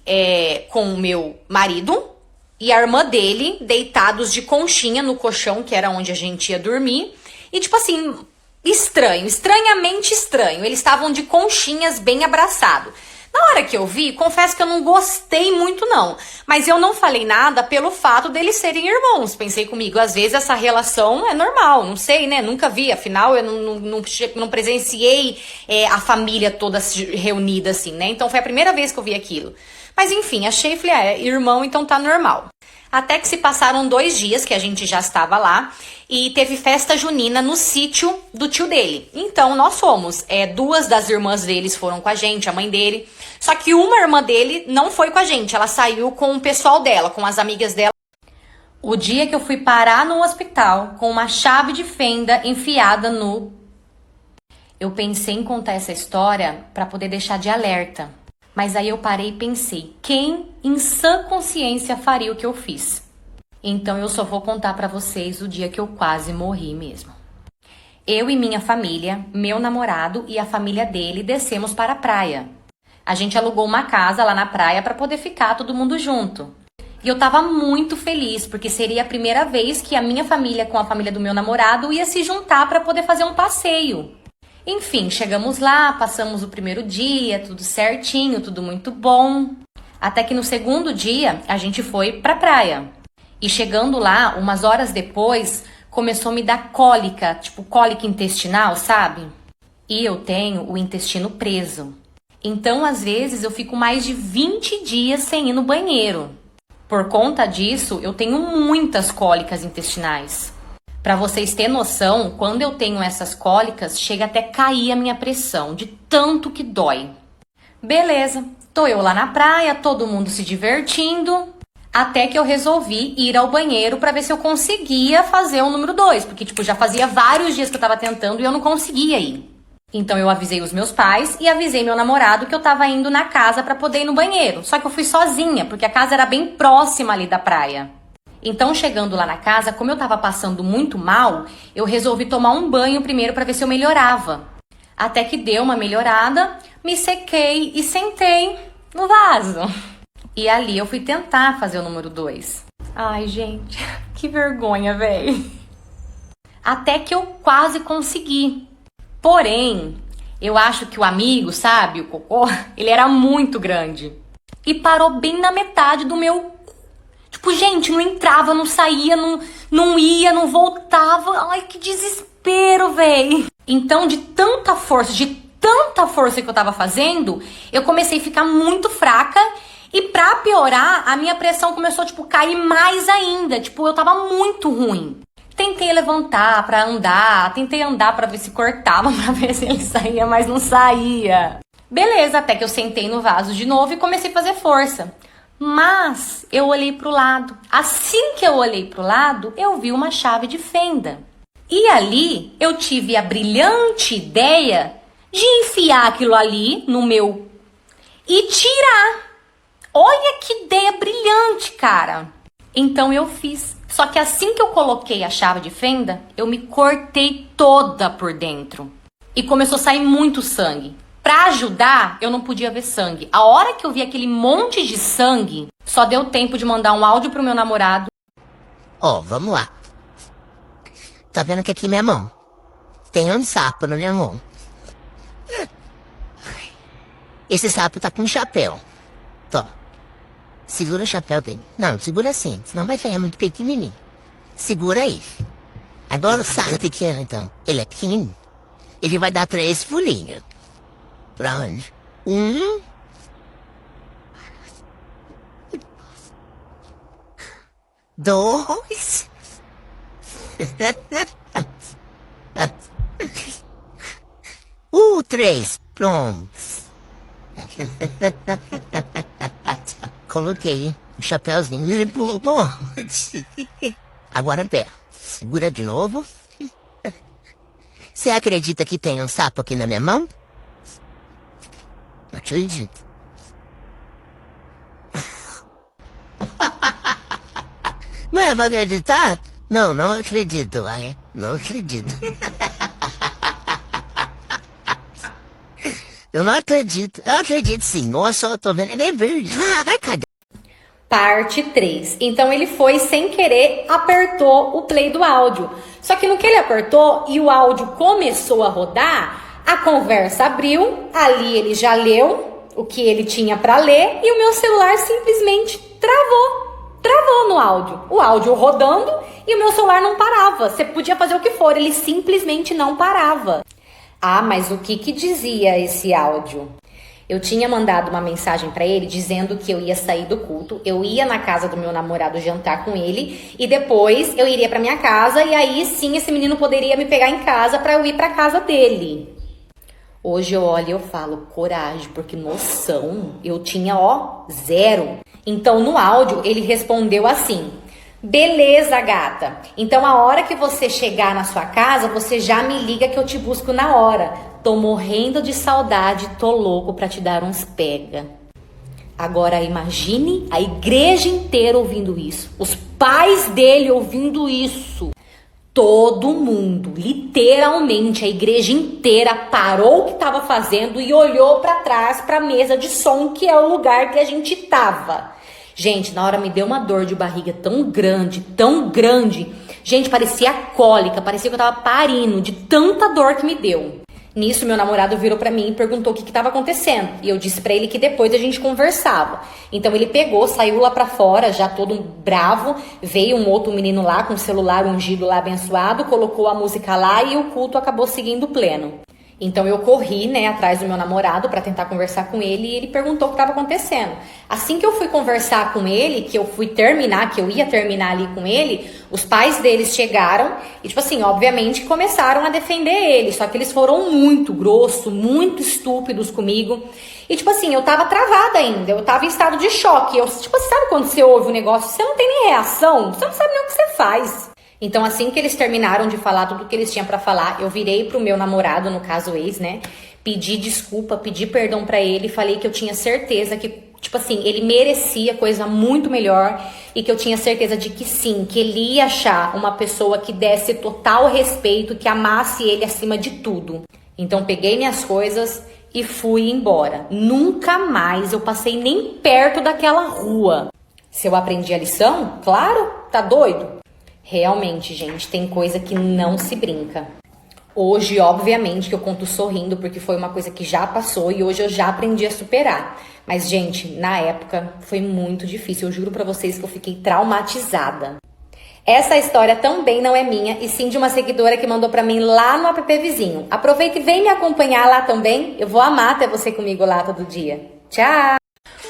com o meu marido e a irmã dele deitados de conchinha no colchão, que era onde a gente ia dormir. E tipo assim, estranhamente estranho. Eles estavam de conchinhas bem abraçados. Na hora que eu vi, confesso que eu não gostei muito não. Mas eu não falei nada pelo fato deles serem irmãos. Pensei comigo, às vezes essa relação é normal, não sei, né? Nunca vi, afinal eu não presenciei a família toda reunida assim, né? Então foi a primeira vez que eu vi aquilo. Mas enfim, achei e falei, irmão, então tá normal. Até que se passaram 2 dias que a gente já estava lá e teve festa junina no sítio do tio dele. Então nós fomos, 2 das irmãs deles foram com a gente, a mãe dele. Só que uma irmã dele não foi com a gente, ela saiu com o pessoal dela, com as amigas dela. O dia que eu fui parar no hospital com uma chave de fenda enfiada no... Eu pensei em contar essa história para poder deixar de alerta. Mas aí eu parei e pensei, quem em sã consciência faria o que eu fiz? Então eu só vou contar pra vocês o dia que eu quase morri mesmo. Eu e minha família, meu namorado e a família dele descemos para a praia. A gente alugou uma casa lá na praia para poder ficar todo mundo junto. E eu tava muito feliz, porque seria a primeira vez que a minha família com a família do meu namorado ia se juntar para poder fazer um passeio. Enfim, chegamos lá, passamos o primeiro dia, tudo certinho, tudo muito bom. Até que no segundo dia, a gente foi pra praia. E chegando lá, umas horas depois, começou a me dar cólica, tipo cólica intestinal, sabe? E eu tenho o intestino preso. Então, às vezes, eu fico mais de 20 dias sem ir no banheiro. Por conta disso, eu tenho muitas cólicas intestinais. Pra vocês terem noção, quando eu tenho essas cólicas, chega até cair a minha pressão, de tanto que dói. Beleza, tô eu lá na praia, todo mundo se divertindo, até que eu resolvi ir ao banheiro pra ver se eu conseguia fazer o número 2, porque tipo, já fazia vários dias que eu tava tentando e eu não conseguia ir. Então eu avisei os meus pais e avisei meu namorado que eu tava indo na casa pra poder ir no banheiro. Só que eu fui sozinha, porque a casa era bem próxima ali da praia. Então, chegando lá na casa, como eu tava passando muito mal, eu resolvi tomar um banho primeiro pra ver se eu melhorava. Até que deu uma melhorada, me sequei e sentei no vaso. E ali eu fui tentar fazer o número 2. Ai, gente, que vergonha, véi. Até que eu quase consegui. Porém, eu acho que o amigo, sabe, o cocô, ele era muito grande. E parou bem na metade do meu... Tipo, gente, não entrava, não saía, não ia, não voltava. Ai, que desespero, véi. Então, de tanta força que eu tava fazendo, eu comecei a ficar muito fraca. E pra piorar, a minha pressão começou, tipo, cair mais ainda. Tipo, eu tava muito ruim. Tentei levantar pra andar, tentei andar pra ver se cortava, pra ver se ele saía, mas não saía. Beleza, até que eu sentei no vaso de novo e comecei a fazer força. Mas eu olhei pro lado. Assim que eu olhei pro lado, eu vi uma chave de fenda. E ali eu tive a brilhante ideia de enfiar aquilo ali no meu e tirar. Olha que ideia brilhante, cara. Então eu fiz. Só que assim que eu coloquei a chave de fenda, eu me cortei toda por dentro. E começou a sair muito sangue. Pra ajudar, eu não podia ver sangue. A hora que eu vi aquele monte de sangue, só deu tempo de mandar um áudio pro meu namorado. Ó, vamos lá. Tá vendo que aqui minha mão? Tem um sapo na minha mão. Esse sapo tá com um chapéu. Tó. Segura o chapéu dele. Não, segura assim, senão vai ficar muito pequenininho. Segura aí. Agora o sapo pequeno, então. Ele é pequenininho. Ele vai dar 3 pulinhos. Pra onde? 1... 2... 3. Pronto. Coloquei o chapéuzinho e ele pulou. Agora pé. Segura de novo. Você acredita que tem um sapo aqui na minha mão? Não acredito. Não é pra acreditar? Não, não acredito, vai. Não acredito. Eu não acredito. Eu acredito sim. Nossa, eu tô vendo. Ele é verde. Vai, cadê? Parte 3. Então ele foi sem querer, apertou o play do áudio. Só que no que ele apertou e o áudio começou a rodar, a conversa abriu, ali ele já leu o que ele tinha para ler e o meu celular simplesmente travou. Travou no áudio. O áudio rodando e o meu celular não parava. Você podia fazer o que for, ele simplesmente não parava. Ah, mas o que dizia esse áudio? Eu tinha mandado uma mensagem pra ele dizendo que eu ia sair do culto, eu ia na casa do meu namorado jantar com ele e depois eu iria pra minha casa e aí sim esse menino poderia me pegar em casa pra eu ir pra casa dele. Hoje eu olho e eu falo, coragem, porque noção eu tinha, zero. Então no áudio ele respondeu assim, beleza, gata, então a hora que você chegar na sua casa, você já me liga que eu te busco na hora. Tô morrendo de saudade, tô louco pra te dar uns pega. Agora imagine a igreja inteira ouvindo isso, os pais dele ouvindo isso. Todo mundo, literalmente a igreja inteira parou o que estava fazendo e olhou para trás para a mesa de som, que é o lugar que a gente tava. Gente, na hora me deu uma dor de barriga tão grande, tão grande. Gente, parecia cólica, parecia que eu tava parindo de tanta dor que me deu. Nisso, meu namorado virou pra mim e perguntou o que tava acontecendo. E eu disse pra ele que depois a gente conversava. Então ele pegou, saiu lá pra fora, já todo bravo. Veio um outro menino lá com o celular ungido lá, abençoado. Colocou a música lá e o culto acabou seguindo pleno. Então eu corri, atrás do meu namorado pra tentar conversar com ele. E ele perguntou o que estava acontecendo. Assim que eu fui conversar com ele, que eu ia terminar ali com ele, os pais deles chegaram e, obviamente obviamente defender ele. Só que eles foram muito grossos, muito estúpidos comigo. E, eu tava travada ainda, eu tava em estado de choque. Sabe quando você ouve um negócio, você não tem nem reação, você não sabe nem o que você faz. Então, assim que eles terminaram de falar tudo que eles tinham pra falar, eu virei pro meu namorado, no caso ex, pedi desculpa, pedi perdão pra ele, falei que eu tinha certeza que, ele merecia coisa muito melhor e que eu tinha certeza de que sim, que ele ia achar uma pessoa que desse total respeito, que amasse ele acima de tudo. Então, peguei minhas coisas e fui embora. Nunca mais eu passei nem perto daquela rua. Se eu aprendi a lição? Claro, tá doido? Realmente, gente, tem coisa que não se brinca. Hoje, obviamente, que eu conto sorrindo, porque foi uma coisa que já passou e hoje eu já aprendi a superar. Mas, gente, na época foi muito difícil. Eu juro pra vocês que eu fiquei traumatizada. Essa história também não é minha, e sim de uma seguidora que mandou pra mim lá no app vizinho. Aproveita e vem me acompanhar lá também. Eu vou amar ter você comigo lá todo dia. Tchau!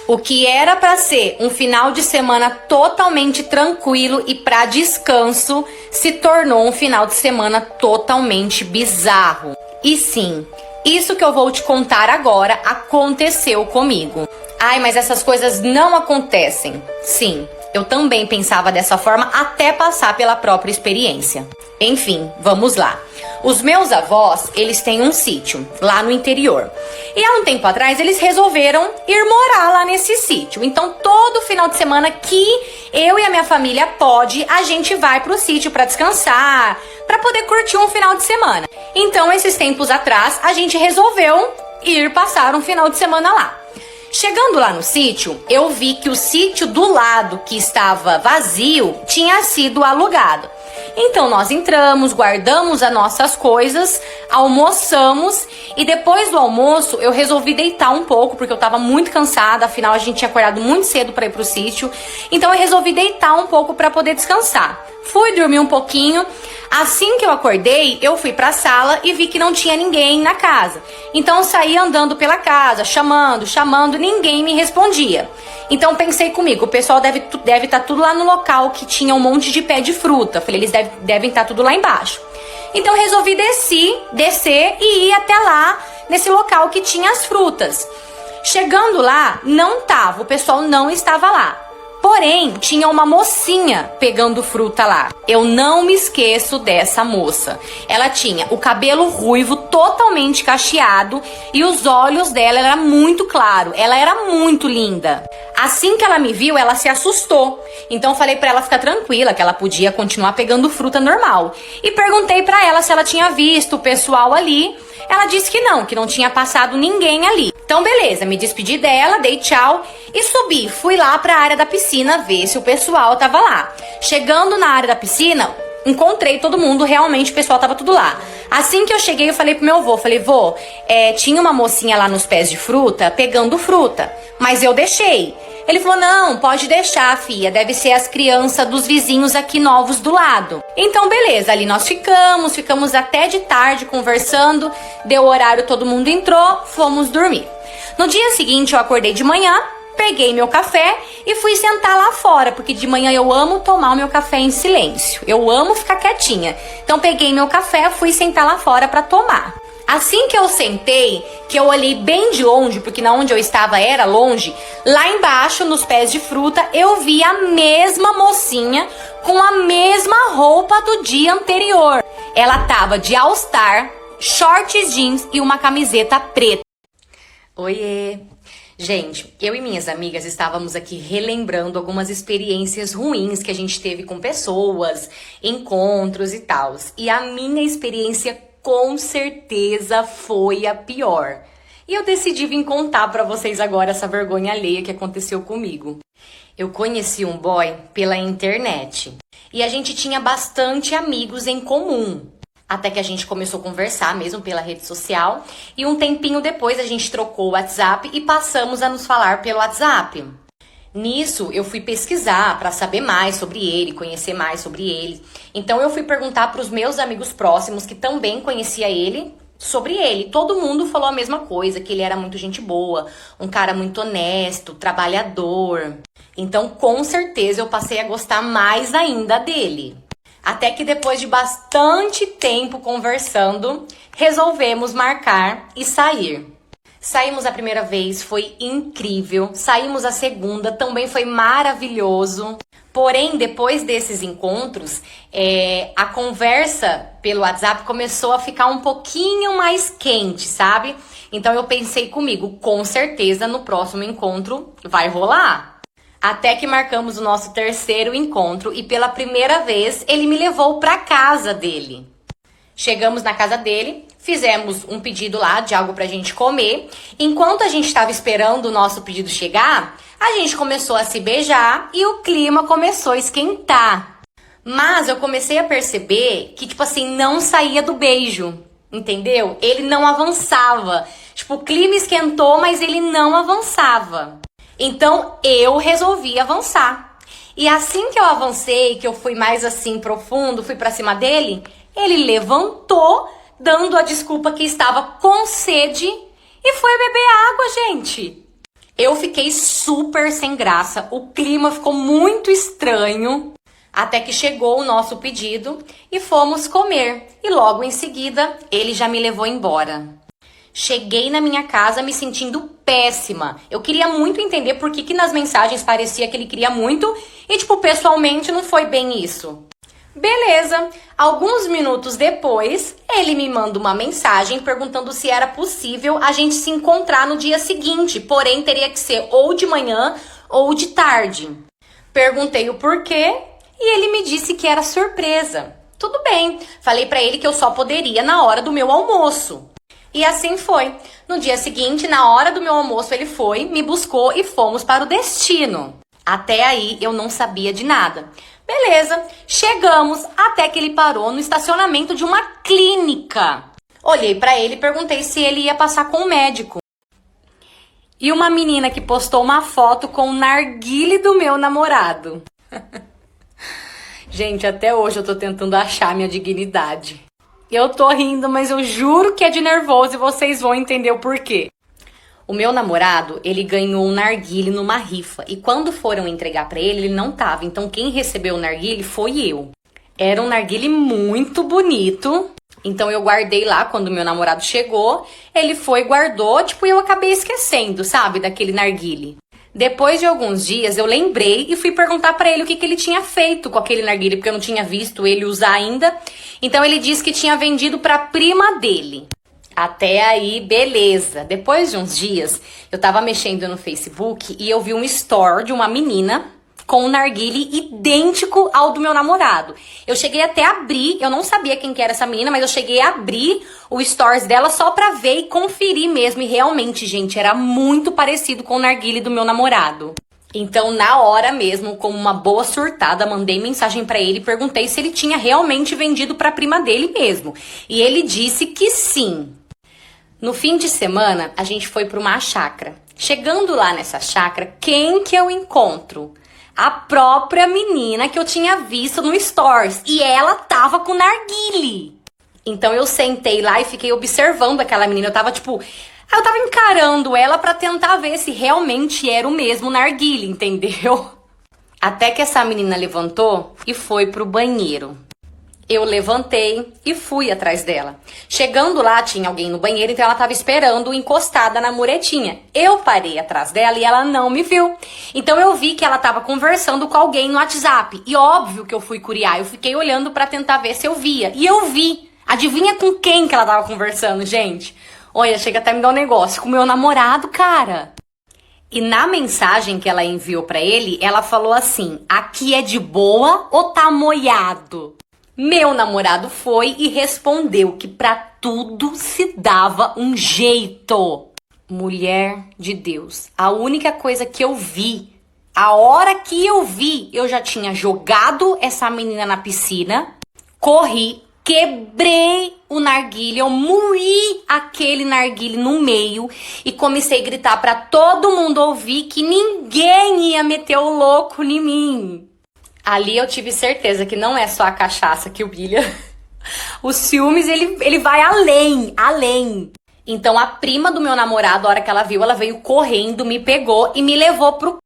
O que era para ser um final de semana totalmente tranquilo e para descanso se tornou um final de semana totalmente bizarro. E sim, Isso que eu vou te contar agora aconteceu comigo. Ai, mas essas coisas não acontecem. Sim, eu também pensava dessa forma até passar pela própria experiência. Enfim, vamos lá. Os meus avós, eles têm um sítio lá no interior. E há um tempo atrás, eles resolveram ir morar lá nesse sítio. Então, todo final de semana que eu e a minha família pode, a gente vai pro sítio para descansar, para poder curtir um final de semana. Então, esses tempos atrás, a gente resolveu ir passar um final de semana lá. Chegando lá no sítio, eu vi que o sítio do lado que estava vazio tinha sido alugado. Então nós entramos, guardamos as nossas coisas, almoçamos e depois do almoço eu resolvi deitar um pouco porque eu estava muito cansada, afinal a gente tinha acordado muito cedo para ir pro sítio. Então eu resolvi deitar um pouco para poder descansar. Fui dormir um pouquinho. Assim que eu acordei, eu fui pra sala e vi que não tinha ninguém na casa. Então eu saí andando pela casa, chamando, ninguém me respondia. Então pensei comigo, o pessoal deve estar tudo lá no local que tinha um monte de pé de fruta. Falei, eles devem estar tudo lá embaixo. Então eu resolvi descer e ir até lá, nesse local que tinha as frutas. Chegando lá, não tava, o pessoal não estava lá. Porém, tinha uma mocinha pegando fruta lá. Eu não me esqueço dessa moça. Ela tinha o cabelo ruivo, totalmente cacheado, e os olhos dela eram muito claros. Ela era muito linda. Assim que ela me viu, ela se assustou. Então eu falei pra ela ficar tranquila, que ela podia continuar pegando fruta normal. E perguntei pra ela se ela tinha visto o pessoal ali. Ela disse que não tinha passado ninguém ali. Então beleza, me despedi dela, dei tchau e subi. Fui lá pra área da piscina ver se o pessoal tava lá. Chegando na área da piscina, encontrei todo mundo, realmente o pessoal tava tudo lá. Assim que eu cheguei, eu falei pro meu avô, vô, tinha uma mocinha lá nos pés de fruta, pegando fruta, mas eu deixei. Ele falou, não, pode deixar, filha, deve ser as crianças dos vizinhos aqui novos do lado. Então, beleza, ali nós ficamos até de tarde conversando, deu horário, todo mundo entrou, fomos dormir. No dia seguinte, eu acordei de manhã, peguei meu café e fui sentar lá fora, porque de manhã eu amo tomar o meu café em silêncio, eu amo ficar quietinha. Então, peguei meu café, fui sentar lá fora para tomar. Assim que eu sentei, que eu olhei bem de longe, porque na onde eu estava era longe, lá embaixo, nos pés de fruta, eu vi a mesma mocinha com a mesma roupa do dia anterior. Ela tava de all-star, shorts jeans e uma camiseta preta. Oiê! Gente, eu e minhas amigas estávamos aqui relembrando algumas experiências ruins que a gente teve com pessoas, encontros e tal. E a minha experiência com certeza foi a pior. E eu decidi vir contar pra vocês agora essa vergonha alheia que aconteceu comigo. Eu conheci um boy pela internet e a gente tinha bastante amigos em comum. Até que a gente começou a conversar mesmo pela rede social e um tempinho depois a gente trocou o WhatsApp e passamos a nos falar pelo WhatsApp. Nisso, eu fui pesquisar para saber mais sobre ele, conhecer mais sobre ele. Então, eu fui perguntar para os meus amigos próximos, que também conhecia ele, sobre ele. Todo mundo falou a mesma coisa, que ele era muito gente boa, um cara muito honesto, trabalhador. Então, com certeza, eu passei a gostar mais ainda dele. Até que depois de bastante tempo conversando, resolvemos marcar e sair. Saímos a primeira vez, foi incrível. Saímos a segunda, também foi maravilhoso. Porém, depois desses encontros, a conversa pelo WhatsApp começou a ficar um pouquinho mais quente, sabe? Então eu pensei comigo, com certeza no próximo encontro vai rolar. Até que marcamos o nosso terceiro encontro e pela primeira vez ele me levou para casa dele. Chegamos na casa dele, fizemos um pedido lá de algo pra gente comer. Enquanto a gente estava esperando o nosso pedido chegar, a gente começou a se beijar e o clima começou a esquentar. Mas eu comecei a perceber que, tipo assim, não saía do beijo, entendeu? Ele não avançava. Tipo, o clima esquentou, mas ele não avançava. Então, eu resolvi avançar. E assim que eu avancei, que eu fui mais assim, profundo, fui pra cima dele, ele levantou, dando a desculpa que estava com sede e foi beber água, gente. Eu fiquei super sem graça, o clima ficou muito estranho, até que chegou o nosso pedido e fomos comer. E logo em seguida, ele já me levou embora. Cheguei na minha casa me sentindo péssima. Eu queria muito entender por que nas mensagens parecia que ele queria muito e, tipo, pessoalmente não foi bem isso. Beleza. Alguns minutos depois, ele me manda uma mensagem perguntando se era possível a gente se encontrar no dia seguinte, porém teria que ser ou de manhã ou de tarde. Perguntei o porquê e ele me disse que era surpresa. Tudo bem. Falei pra ele que eu só poderia na hora do meu almoço. E assim foi. No dia seguinte, na hora do meu almoço, ele foi, me buscou e fomos para o destino. Até aí, eu não sabia de nada. Beleza, chegamos até que ele parou no estacionamento de uma clínica. Olhei pra ele e perguntei se ele ia passar com o médico. E uma menina que postou uma foto com o narguile do meu namorado. Gente, até hoje eu tô tentando achar minha dignidade. Eu tô rindo, mas eu juro que é de nervoso e vocês vão entender o porquê. O meu namorado, ele ganhou um narguile numa rifa. E quando foram entregar pra ele, ele não tava. Então quem recebeu o narguile foi eu. Era um narguile muito bonito. Então eu guardei lá quando meu namorado chegou. Ele foi e guardou, tipo, eu acabei esquecendo, sabe, daquele narguile. Depois de alguns dias, eu lembrei e fui perguntar pra ele o que ele tinha feito com aquele narguilé, porque eu não tinha visto ele usar ainda. Então ele disse que tinha vendido pra prima dele. Até aí, beleza. Depois de uns dias, eu tava mexendo no Facebook e eu vi um story de uma menina com um narguilé idêntico ao do meu namorado. Eu cheguei até a abrir, eu não sabia quem que era essa menina, mas eu cheguei a abrir o stories dela só pra ver e conferir mesmo. E realmente, gente, era muito parecido com o narguilé do meu namorado. Então, na hora mesmo, como uma boa surtada, mandei mensagem pra ele e perguntei se ele tinha realmente vendido pra prima dele mesmo. E ele disse que sim. No fim de semana, a gente foi pra uma chácara. Chegando lá nessa chácara, quem que eu encontro? A própria menina que eu tinha visto no Stories. E ela tava com narguilé. Então eu sentei lá e fiquei observando aquela menina. Eu tava encarando ela pra tentar ver se realmente era o mesmo narguilé, entendeu? Até que essa menina levantou e foi pro banheiro. Eu levantei e fui atrás dela. Chegando lá, tinha alguém no banheiro, então ela tava esperando encostada na muretinha. Eu parei atrás dela e ela não me viu. Então eu vi que ela tava conversando com alguém no WhatsApp. E óbvio que eu fui curiar, eu fiquei olhando pra tentar ver se eu via. E eu vi. Adivinha com quem que ela tava conversando, gente? Olha, chega até me dar um negócio. Com o meu namorado, cara. E na mensagem que ela enviou pra ele, ela falou assim: aqui é de boa ou tá moiado? Meu namorado foi e respondeu que pra tudo se dava um jeito. Mulher de Deus, a única coisa que eu vi, a hora que eu vi, eu já tinha jogado essa menina na piscina, corri, quebrei o narguilé, eu moí aquele narguilé no meio e comecei a gritar pra todo mundo ouvir que ninguém ia meter o louco em mim. Ali eu tive certeza que não é só a cachaça que humilha. O ciúmes, ele vai além. Então a prima do meu namorado, a hora que ela viu, ela veio correndo, me pegou e me levou pro...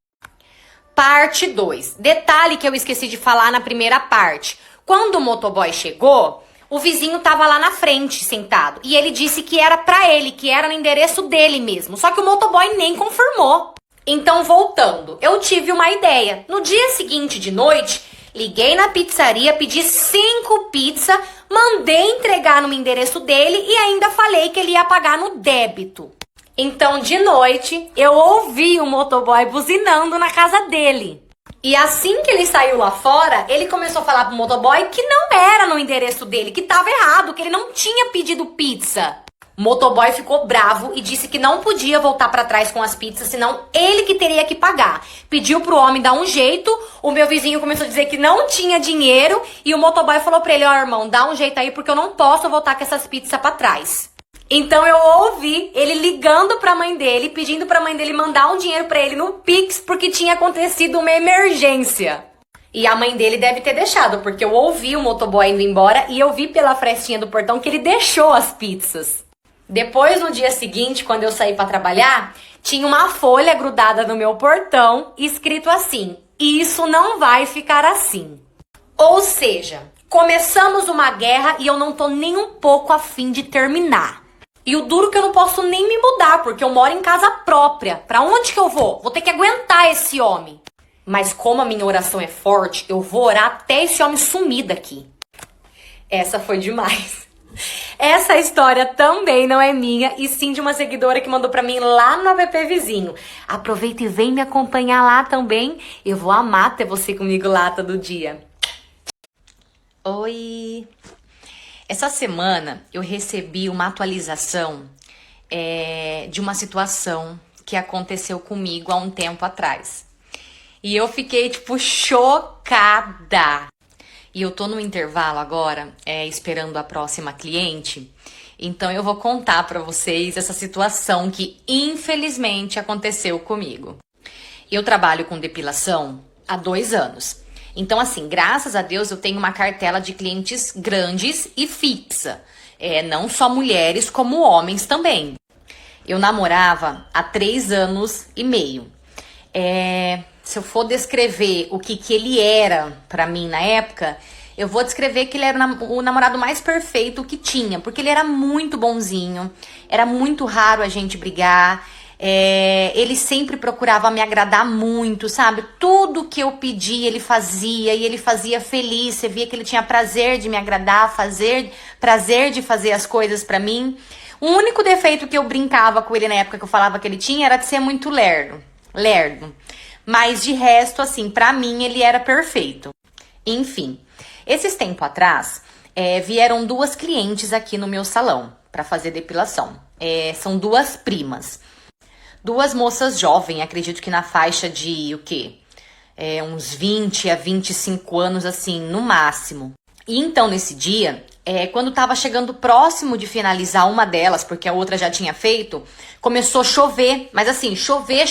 Parte 2. Detalhe que eu esqueci de falar na primeira parte. Quando o motoboy chegou, o vizinho tava lá na frente, sentado. E ele disse que era pra ele, que era no endereço dele mesmo. Só que o motoboy nem confirmou. Então, voltando, eu tive uma ideia. No dia seguinte de noite, liguei na pizzaria, pedi 5 pizzas, mandei entregar no endereço dele e ainda falei que ele ia pagar no débito. Então, de noite, eu ouvi o motoboy buzinando na casa dele. E assim que ele saiu lá fora, ele começou a falar pro motoboy que não era no endereço dele, que tava errado, que ele não tinha pedido pizza. O motoboy ficou bravo e disse que não podia voltar pra trás com as pizzas, senão ele que teria que pagar. Pediu pro homem dar um jeito, o meu vizinho começou a dizer que não tinha dinheiro e o motoboy falou pra ele: ó, irmão, dá um jeito aí porque eu não posso voltar com essas pizzas pra trás. Então eu ouvi ele ligando pra mãe dele, pedindo pra mãe dele mandar um dinheiro pra ele no Pix porque tinha acontecido uma emergência. E a mãe dele deve ter deixado, porque eu ouvi o motoboy indo embora e eu vi pela frestinha do portão que ele deixou as pizzas. Depois, no dia seguinte, quando eu saí pra trabalhar, tinha uma folha grudada no meu portão, escrito assim: isso não vai ficar assim. Ou seja, começamos uma guerra e eu não tô nem um pouco afim de terminar. E o duro que eu não posso nem me mudar, porque eu moro em casa própria. Pra onde que eu vou? Vou ter que aguentar esse homem. Mas como a minha oração é forte, eu vou orar até esse homem sumir daqui. Essa foi demais. Essa história também não é minha, e sim de uma seguidora que mandou pra mim lá no app vizinho. Aproveita e vem me acompanhar lá também. Eu vou amar ter você comigo lá todo dia. Oi! Essa semana eu recebi uma atualização de uma situação que aconteceu comigo há um tempo atrás. E eu fiquei, tipo, chocada. E eu tô no intervalo agora, esperando a próxima cliente. Então eu vou contar pra vocês essa situação que infelizmente aconteceu comigo. Eu trabalho com depilação há 2 anos. Então assim, graças a Deus eu tenho uma cartela de clientes grandes e fixa. Não só mulheres, como homens também. Eu namorava há 3 anos e meio. Se eu for descrever o que ele era pra mim na época, eu vou descrever que ele era o namorado mais perfeito que tinha, porque ele era muito bonzinho, era muito raro a gente brigar, ele sempre procurava me agradar muito, sabe? Tudo que eu pedia ele fazia, e ele fazia feliz, você via que ele tinha prazer de me agradar, prazer de fazer as coisas pra mim. O único defeito que eu brincava com ele na época que eu falava que ele tinha era de ser muito lerdo. Mas de resto, assim, pra mim ele era perfeito. Enfim, esses tempos atrás, vieram 2 clientes aqui no meu salão pra fazer depilação. São 2 primas. 2 moças jovens, acredito que na faixa de, uns 20 a 25 anos, assim, no máximo. E então, nesse dia, quando tava chegando próximo de finalizar uma delas, porque a outra já tinha feito, começou a chover. Mas assim, chover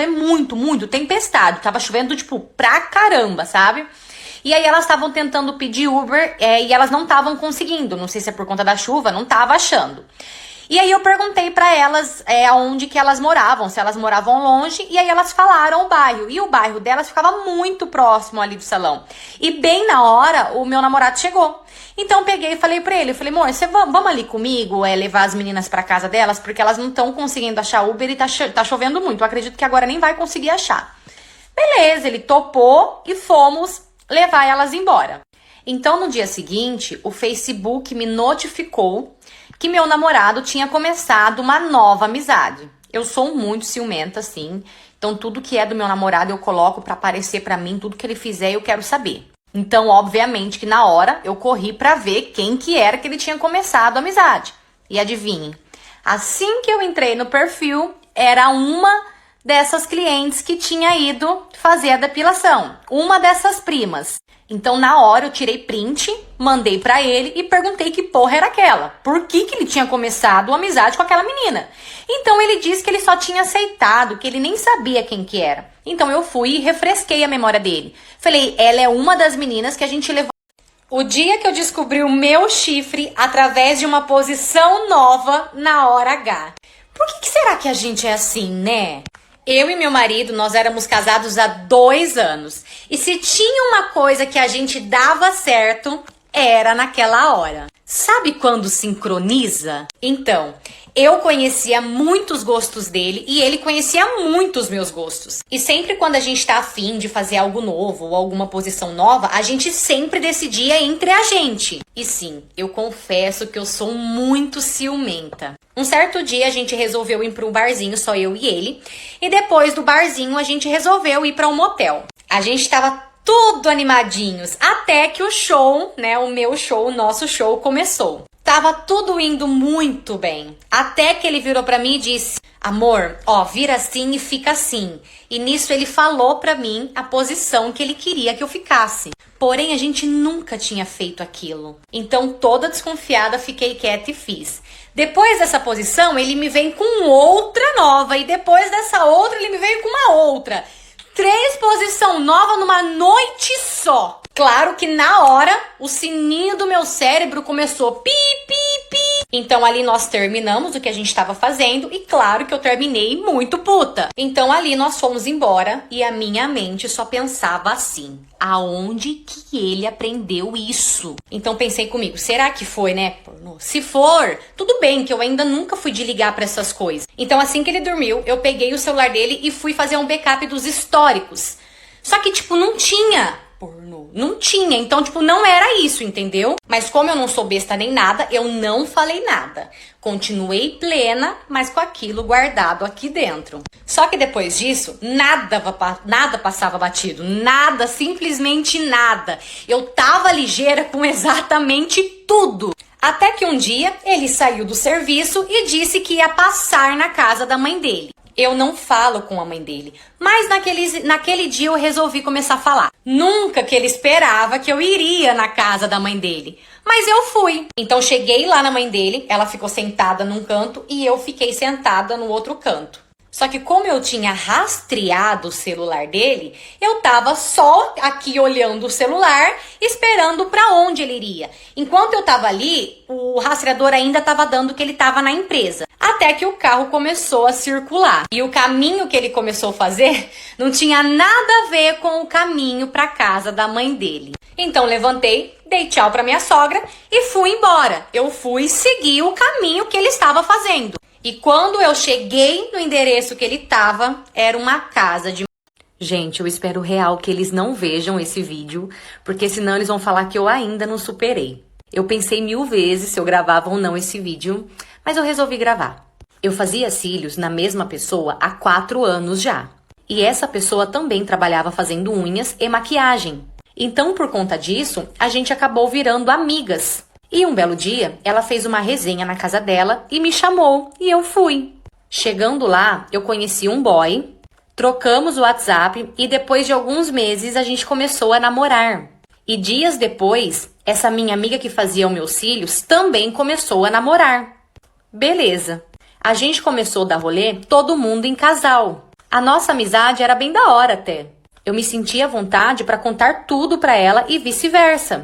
muito, tempestade. Tava chovendo, tipo, pra caramba, sabe? E aí elas estavam tentando pedir Uber e elas não estavam conseguindo. Não sei se é por conta da chuva, não tava achando. E aí eu perguntei pra elas aonde que elas moravam, se elas moravam longe, e aí elas falaram o bairro. E o bairro delas ficava muito próximo ali do salão. E bem na hora, o meu namorado chegou. Então eu peguei e falei pra ele, amor, vamos ali comigo levar as meninas pra casa delas, porque elas não estão conseguindo achar Uber e tá chovendo muito. Eu acredito que agora nem vai conseguir achar. Beleza, ele topou e fomos levar elas embora. Então no dia seguinte, o Facebook me notificou que meu namorado tinha começado uma nova amizade. Eu sou muito ciumenta, assim. Então, tudo que é do meu namorado eu coloco pra aparecer pra mim. Tudo que ele fizer eu quero saber. Então, obviamente que na hora eu corri pra ver quem que era que ele tinha começado a amizade. E adivinhe, assim que eu entrei no perfil, era uma dessas clientes que tinha ido fazer a depilação. Uma dessas primas. Então, na hora, eu tirei print, mandei pra ele e perguntei que porra era aquela. Por que ele tinha começado uma amizade com aquela menina? Então, ele disse que ele só tinha aceitado, que ele nem sabia quem que era. Então, eu fui e refresquei a memória dele. Falei, ela é uma das meninas que a gente levou. O dia que eu descobri o meu chifre através de uma posição nova na hora H. Por que será que a gente é assim, né? Eu e meu marido, nós éramos casados há 2 anos. E se tinha uma coisa que a gente dava certo, era naquela hora. Sabe quando sincroniza? Então, eu conhecia muitos gostos dele e ele conhecia muitos meus gostos. E sempre quando a gente tá afim de fazer algo novo ou alguma posição nova, a gente sempre decidia entre a gente. E sim, eu confesso que eu sou muito ciumenta. Um certo dia a gente resolveu ir para um barzinho, só eu e ele. E depois do barzinho a gente resolveu ir para um motel. A gente tava tudo animadinhos, até que o show, o nosso show começou. Tava tudo indo muito bem, até que ele virou pra mim e disse, amor, vira assim e fica assim. E nisso ele falou pra mim a posição que ele queria que eu ficasse. Porém, a gente nunca tinha feito aquilo. Então, toda desconfiada, fiquei quieta e fiz. Depois dessa posição, ele me vem com outra nova. E depois dessa outra, ele me veio com uma outra. 3 posições novas numa noite só. Claro que na hora, o sininho do meu cérebro começou pi, pi, pi. Então ali nós terminamos o que a gente estava fazendo e claro que eu terminei muito puta. Então ali nós fomos embora e a minha mente só pensava assim: aonde que ele aprendeu isso? Então pensei comigo, será que foi, né? Se for, tudo bem, que eu ainda nunca fui de ligar pra essas coisas. Então assim que ele dormiu, eu peguei o celular dele e fui fazer um backup dos históricos. Só que tipo, não tinha pornô. Não tinha, então tipo, não era isso, entendeu? Mas como eu não sou besta nem nada, eu não falei nada. Continuei plena, mas com aquilo guardado aqui dentro. Só que depois disso, nada passava batido. Nada, simplesmente nada. Eu tava ligeira com exatamente tudo. Até que um dia, ele saiu do serviço e disse que ia passar na casa da mãe dele. Eu não falo com a mãe dele, mas naquele dia eu resolvi começar a falar. Nunca que ele esperava que eu iria na casa da mãe dele, mas eu fui. Então cheguei lá na mãe dele, ela ficou sentada num canto e eu fiquei sentada no outro canto. Só que como eu tinha rastreado o celular dele, eu tava só aqui olhando o celular, esperando pra onde ele iria. Enquanto eu tava ali, o rastreador ainda tava dando que ele tava na empresa. Até que o carro começou a circular. E o caminho que ele começou a fazer não tinha nada a ver com o caminho pra casa da mãe dele. Então levantei, dei tchau pra minha sogra e fui embora. Eu fui seguir o caminho que ele estava fazendo. E quando eu cheguei no endereço que ele tava, era uma casa de... Gente, eu espero real que eles não vejam esse vídeo, porque senão eles vão falar que eu ainda não superei. Eu pensei 1000 vezes se eu gravava ou não esse vídeo, mas eu resolvi gravar. Eu fazia cílios na mesma pessoa há 4 anos já. E essa pessoa também trabalhava fazendo unhas e maquiagem. Então, por conta disso, a gente acabou virando amigas. E um belo dia, ela fez uma resenha na casa dela e me chamou, e eu fui. Chegando lá, eu conheci um boy, trocamos o WhatsApp e depois de alguns meses a gente começou a namorar. E dias depois, essa minha amiga que fazia os meus cílios também começou a namorar. Beleza. A gente começou a dar rolê, todo mundo em casal. A nossa amizade era bem da hora até. Eu me sentia à vontade para contar tudo para ela e vice-versa.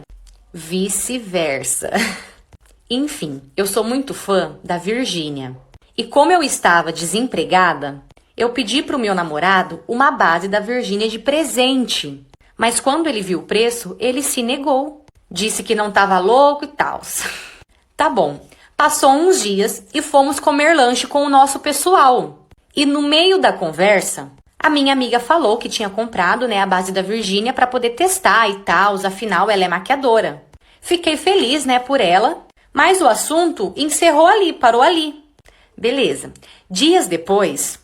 Enfim, eu sou muito fã da Virgínia. E como eu estava desempregada, eu pedi pro meu namorado uma base da Virgínia de presente. Mas quando ele viu o preço, ele se negou. Disse que não tava louco e tal. Tá bom. Passou uns dias e fomos comer lanche com o nosso pessoal. E no meio da conversa, a minha amiga falou que tinha comprado, a base da Virgínia para poder testar e tal, afinal ela é maquiadora. Fiquei feliz, por ela, mas o assunto encerrou ali, parou ali. Beleza. Dias depois,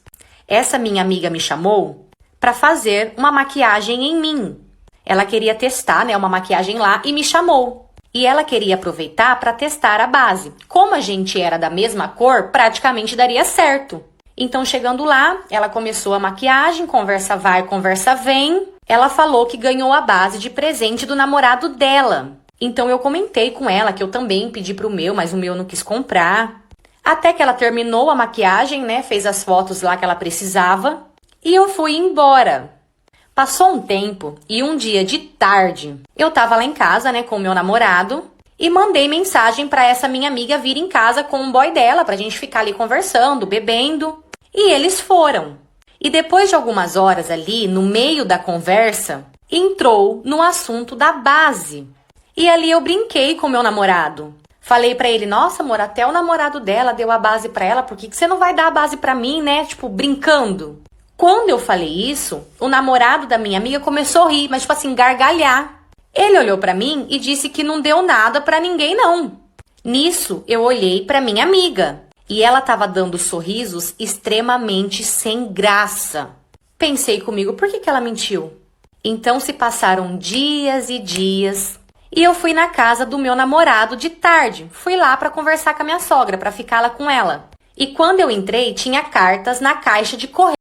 essa minha amiga me chamou para fazer uma maquiagem em mim. Ela queria testar, uma maquiagem lá e me chamou. E ela queria aproveitar para testar a base. Como a gente era da mesma cor, praticamente daria certo. Então, chegando lá, ela começou a maquiagem, conversa vai, conversa vem. Ela falou que ganhou a base de presente do namorado dela. Então, eu comentei com ela que eu também pedi pro meu, mas o meu não quis comprar. Até que ela terminou a maquiagem, fez as fotos lá que ela precisava. E eu fui embora. Passou um tempo e um dia de tarde, eu tava lá em casa, com o meu namorado. E mandei mensagem para essa minha amiga vir em casa com um boy dela, pra gente ficar ali conversando, bebendo. E eles foram. E depois de algumas horas ali, no meio da conversa, entrou no assunto da base. E ali eu brinquei com o meu namorado. Falei pra ele, nossa amor, até o namorado dela deu a base pra ela, por que você não vai dar a base pra mim, Tipo, brincando. Quando eu falei isso, o namorado da minha amiga começou a rir, mas tipo assim, gargalhar. Ele olhou pra mim e disse que não deu nada pra ninguém não. Nisso, eu olhei pra minha amiga e ela tava dando sorrisos extremamente sem graça. Pensei comigo, por que ela mentiu? Então se passaram dias e dias e eu fui na casa do meu namorado de tarde. Fui lá pra conversar com a minha sogra, pra ficar lá com ela. E quando eu entrei, tinha cartas na caixa de correio.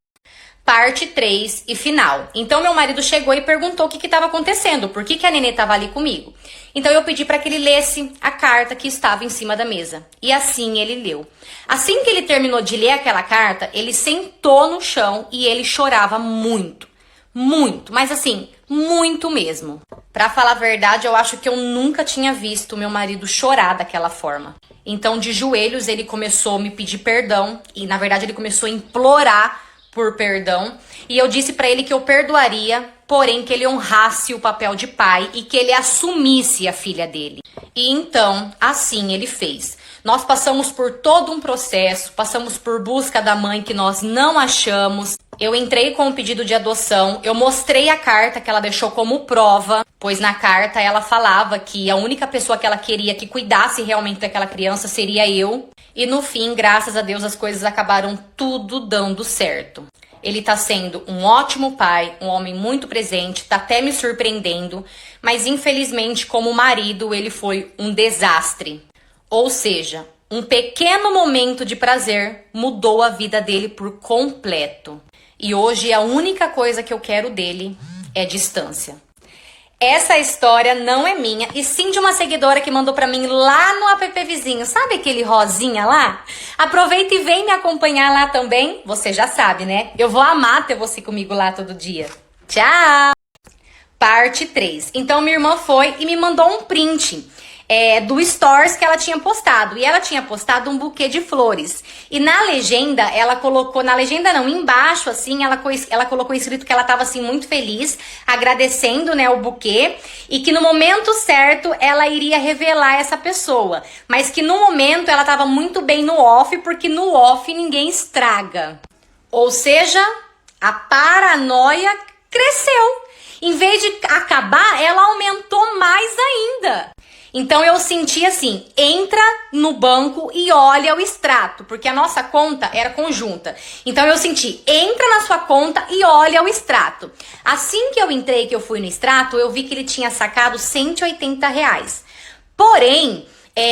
Parte 3 e final. Então, meu marido chegou e perguntou o que estava acontecendo, por que a Nenê estava ali comigo. Então, eu pedi para que ele lesse a carta que estava em cima da mesa. E assim ele leu. Assim que ele terminou de ler aquela carta, ele sentou no chão e ele chorava muito. Muito, mas assim, muito mesmo. Pra falar a verdade, eu acho que eu nunca tinha visto meu marido chorar daquela forma. Então, de joelhos, ele começou a me pedir perdão e, na verdade, ele começou a implorar por perdão. E eu disse pra ele que eu perdoaria, porém que ele honrasse o papel de pai e que ele assumisse a filha dele. E então, assim ele fez. Nós passamos por todo um processo, passamos por busca da mãe que nós não achamos. Eu entrei com o pedido de adoção, eu mostrei a carta que ela deixou como prova, pois na carta ela falava que a única pessoa que ela queria que cuidasse realmente daquela criança seria eu. E no fim, graças a Deus, as coisas acabaram tudo dando certo. Ele tá sendo um ótimo pai, um homem muito presente, tá até me surpreendendo, mas infelizmente como marido ele foi um desastre. Ou seja, um pequeno momento de prazer mudou a vida dele por completo. E hoje a única coisa que eu quero dele é distância. Essa história não é minha, e sim de uma seguidora que mandou pra mim lá no app vizinho. Sabe aquele rosinha lá? Aproveita e vem me acompanhar lá também. Você já sabe, né? Eu vou amar ter você comigo lá todo dia. Tchau! Parte 3. Então minha irmã foi e me mandou um print do stories que ela tinha postado. E ela tinha postado um buquê de flores. E na legenda, ela colocou... Na legenda não, embaixo, assim, ela colocou escrito que ela tava, assim, muito feliz, agradecendo, né, o buquê. E que no momento certo, ela iria revelar essa pessoa. Mas que no momento, ela tava muito bem no off, porque no off ninguém estraga. Ou seja, a paranoia cresceu. Em vez de acabar, ela aumentou mais ainda. Então eu senti assim, entra no banco e olha o extrato, porque a nossa conta era conjunta. Então eu senti, entra na sua conta e olha o extrato. Assim que eu entrei, que eu fui no extrato, eu vi que ele tinha sacado R$180. Porém,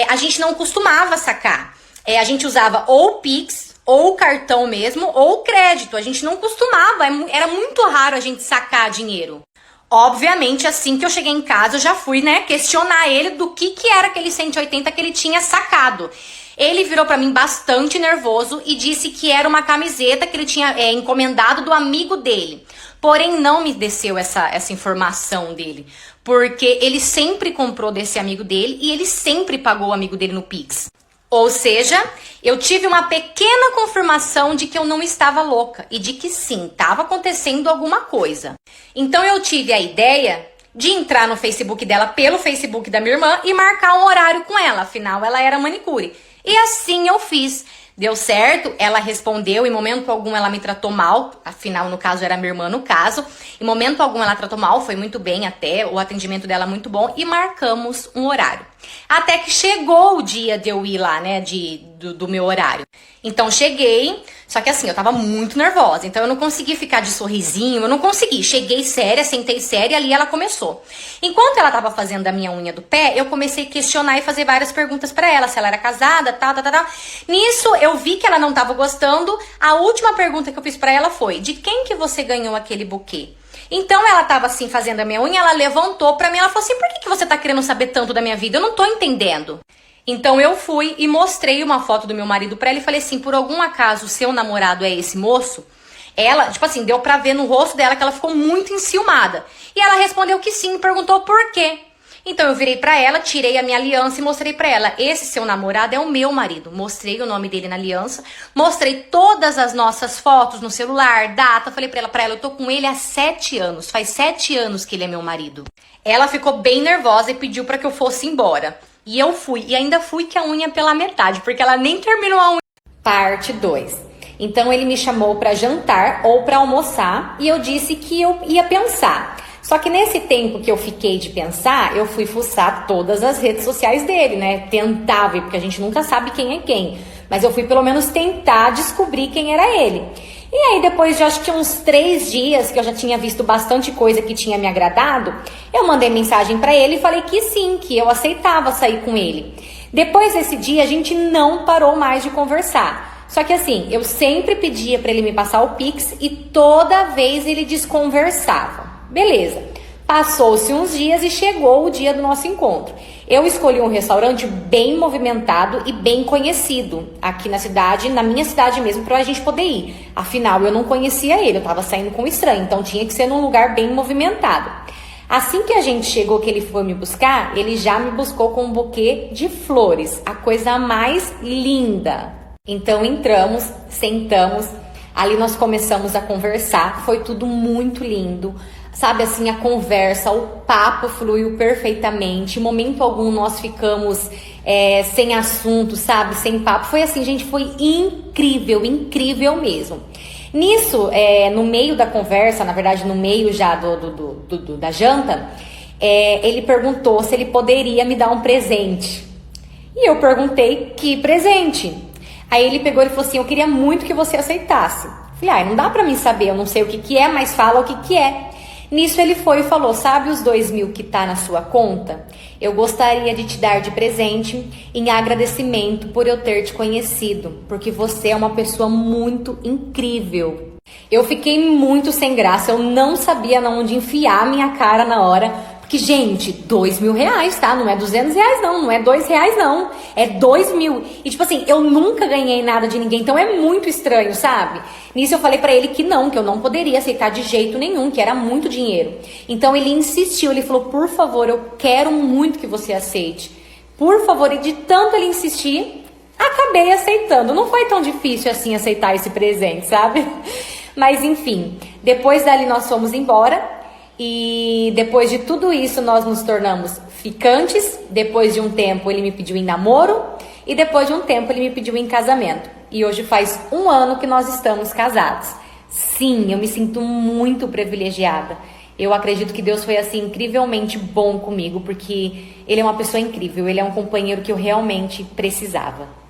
a gente não costumava sacar. A gente usava ou Pix, ou cartão mesmo, ou crédito. A gente não costumava, era muito raro a gente sacar dinheiro. Obviamente, assim que eu cheguei em casa, eu já fui, né, questionar ele do que era aquele 180 que ele tinha sacado. Ele virou pra mim bastante nervoso e disse que era uma camiseta que ele tinha encomendado do amigo dele. Porém, não me desceu essa informação dele, porque ele sempre comprou desse amigo dele e ele sempre pagou o amigo dele no Pix. Ou seja, eu tive uma pequena confirmação de que eu não estava louca e de que sim, estava acontecendo alguma coisa. Então eu tive a ideia de entrar no Facebook dela pelo Facebook da minha irmã e marcar um horário com ela, afinal ela era manicure. E assim eu fiz. Deu certo, ela respondeu, em momento algum ela me tratou mal, afinal no caso era minha irmã no caso, em momento algum ela tratou mal, foi muito bem até, o atendimento dela muito bom e marcamos um horário. Até que chegou o dia de eu ir lá, né, do meu horário. Então cheguei, só que assim, eu tava muito nervosa, então eu não consegui ficar de sorrisinho, eu não consegui. Cheguei séria, sentei séria e ali ela começou. Enquanto ela tava fazendo a minha unha do pé, eu comecei a questionar e fazer várias perguntas pra ela, se ela era casada, tal. Nisso, eu vi que ela não tava gostando. A última pergunta que eu fiz pra ela foi, de quem que você ganhou aquele buquê? Então ela tava assim, fazendo a minha unha, ela levantou pra mim, ela falou assim, por que você tá querendo saber tanto da minha vida? Eu não tô entendendo. Então eu fui e mostrei uma foto do meu marido pra ela e falei assim, por algum acaso o seu namorado é esse moço? Ela, tipo assim, deu pra ver no rosto dela que ela ficou muito enciumada. E ela respondeu que sim, e perguntou por quê. Então eu virei pra ela, tirei a minha aliança e mostrei pra ela, esse seu namorado é o meu marido. Mostrei o nome dele na aliança, mostrei todas as nossas fotos no celular, data, falei pra ela, eu tô com ele há 7 anos, faz 7 anos que ele é meu marido. Ela ficou bem nervosa e pediu pra que eu fosse embora. E eu fui, e ainda fui com a unha pela metade, porque ela nem terminou a unha. Parte 2. Então ele me chamou pra jantar ou pra almoçar e eu disse que eu ia pensar. Só que nesse tempo que eu fiquei de pensar, eu fui fuçar todas as redes sociais dele, né? Tentava, porque a gente nunca sabe quem é quem. Mas eu fui pelo menos tentar descobrir quem era ele. E aí depois de acho que uns 3 dias, que eu já tinha visto bastante coisa que tinha me agradado, eu mandei mensagem pra ele e falei que sim, que eu aceitava sair com ele. Depois desse dia a gente não parou mais de conversar. Só que assim, eu sempre pedia pra ele me passar o Pix e toda vez ele desconversava. Beleza, passou-se uns dias e chegou o dia do nosso encontro. Eu escolhi um restaurante bem movimentado e bem conhecido aqui na cidade, na minha cidade mesmo, pra gente poder ir. Afinal, eu não conhecia ele, eu tava saindo com um estranho, então tinha que ser num lugar bem movimentado. Assim que a gente chegou, que ele foi me buscar, ele já me buscou com um buquê de flores, a coisa mais linda. Então entramos, sentamos, ali nós começamos a conversar, foi tudo muito lindo. Sabe, assim, a conversa, o papo fluiu perfeitamente. Em momento algum nós ficamos sem assunto, sabe, sem papo. Foi assim, gente, foi incrível, incrível mesmo. Nisso, no meio da conversa, na verdade, no meio já da janta, ele perguntou se ele poderia me dar um presente. E eu perguntei que presente. Aí ele pegou e falou assim, eu queria muito que você aceitasse. Falei, não dá pra mim saber, eu não sei o que é, mas fala o que é. Nisso ele foi e falou, sabe os 2.000 que tá na sua conta? Eu gostaria de te dar de presente em agradecimento por eu ter te conhecido, porque você é uma pessoa muito incrível. Eu fiquei muito sem graça, eu não sabia onde enfiar minha cara na hora, porque, gente, 2.000 reais, tá? Não é 200 reais não, não é 2 reais não, é 2.000. E tipo assim, eu nunca ganhei nada de ninguém, então é muito estranho, sabe? Nisso eu falei pra ele que eu não poderia aceitar de jeito nenhum, que era muito dinheiro. Então ele insistiu, ele falou, por favor, eu quero muito que você aceite. Por favor, e de tanto ele insistir, acabei aceitando. Não foi tão difícil assim aceitar esse presente, sabe? Mas enfim, depois dali nós fomos embora. E depois de tudo isso nós nos tornamos ficantes. Depois de um tempo ele me pediu em namoro. E depois de um tempo ele me pediu em casamento. E hoje faz 1 ano que nós estamos casados. Sim, eu me sinto muito privilegiada. Eu acredito que Deus foi assim incrivelmente bom comigo. Porque Ele é uma pessoa incrível. Ele é um companheiro que eu realmente precisava.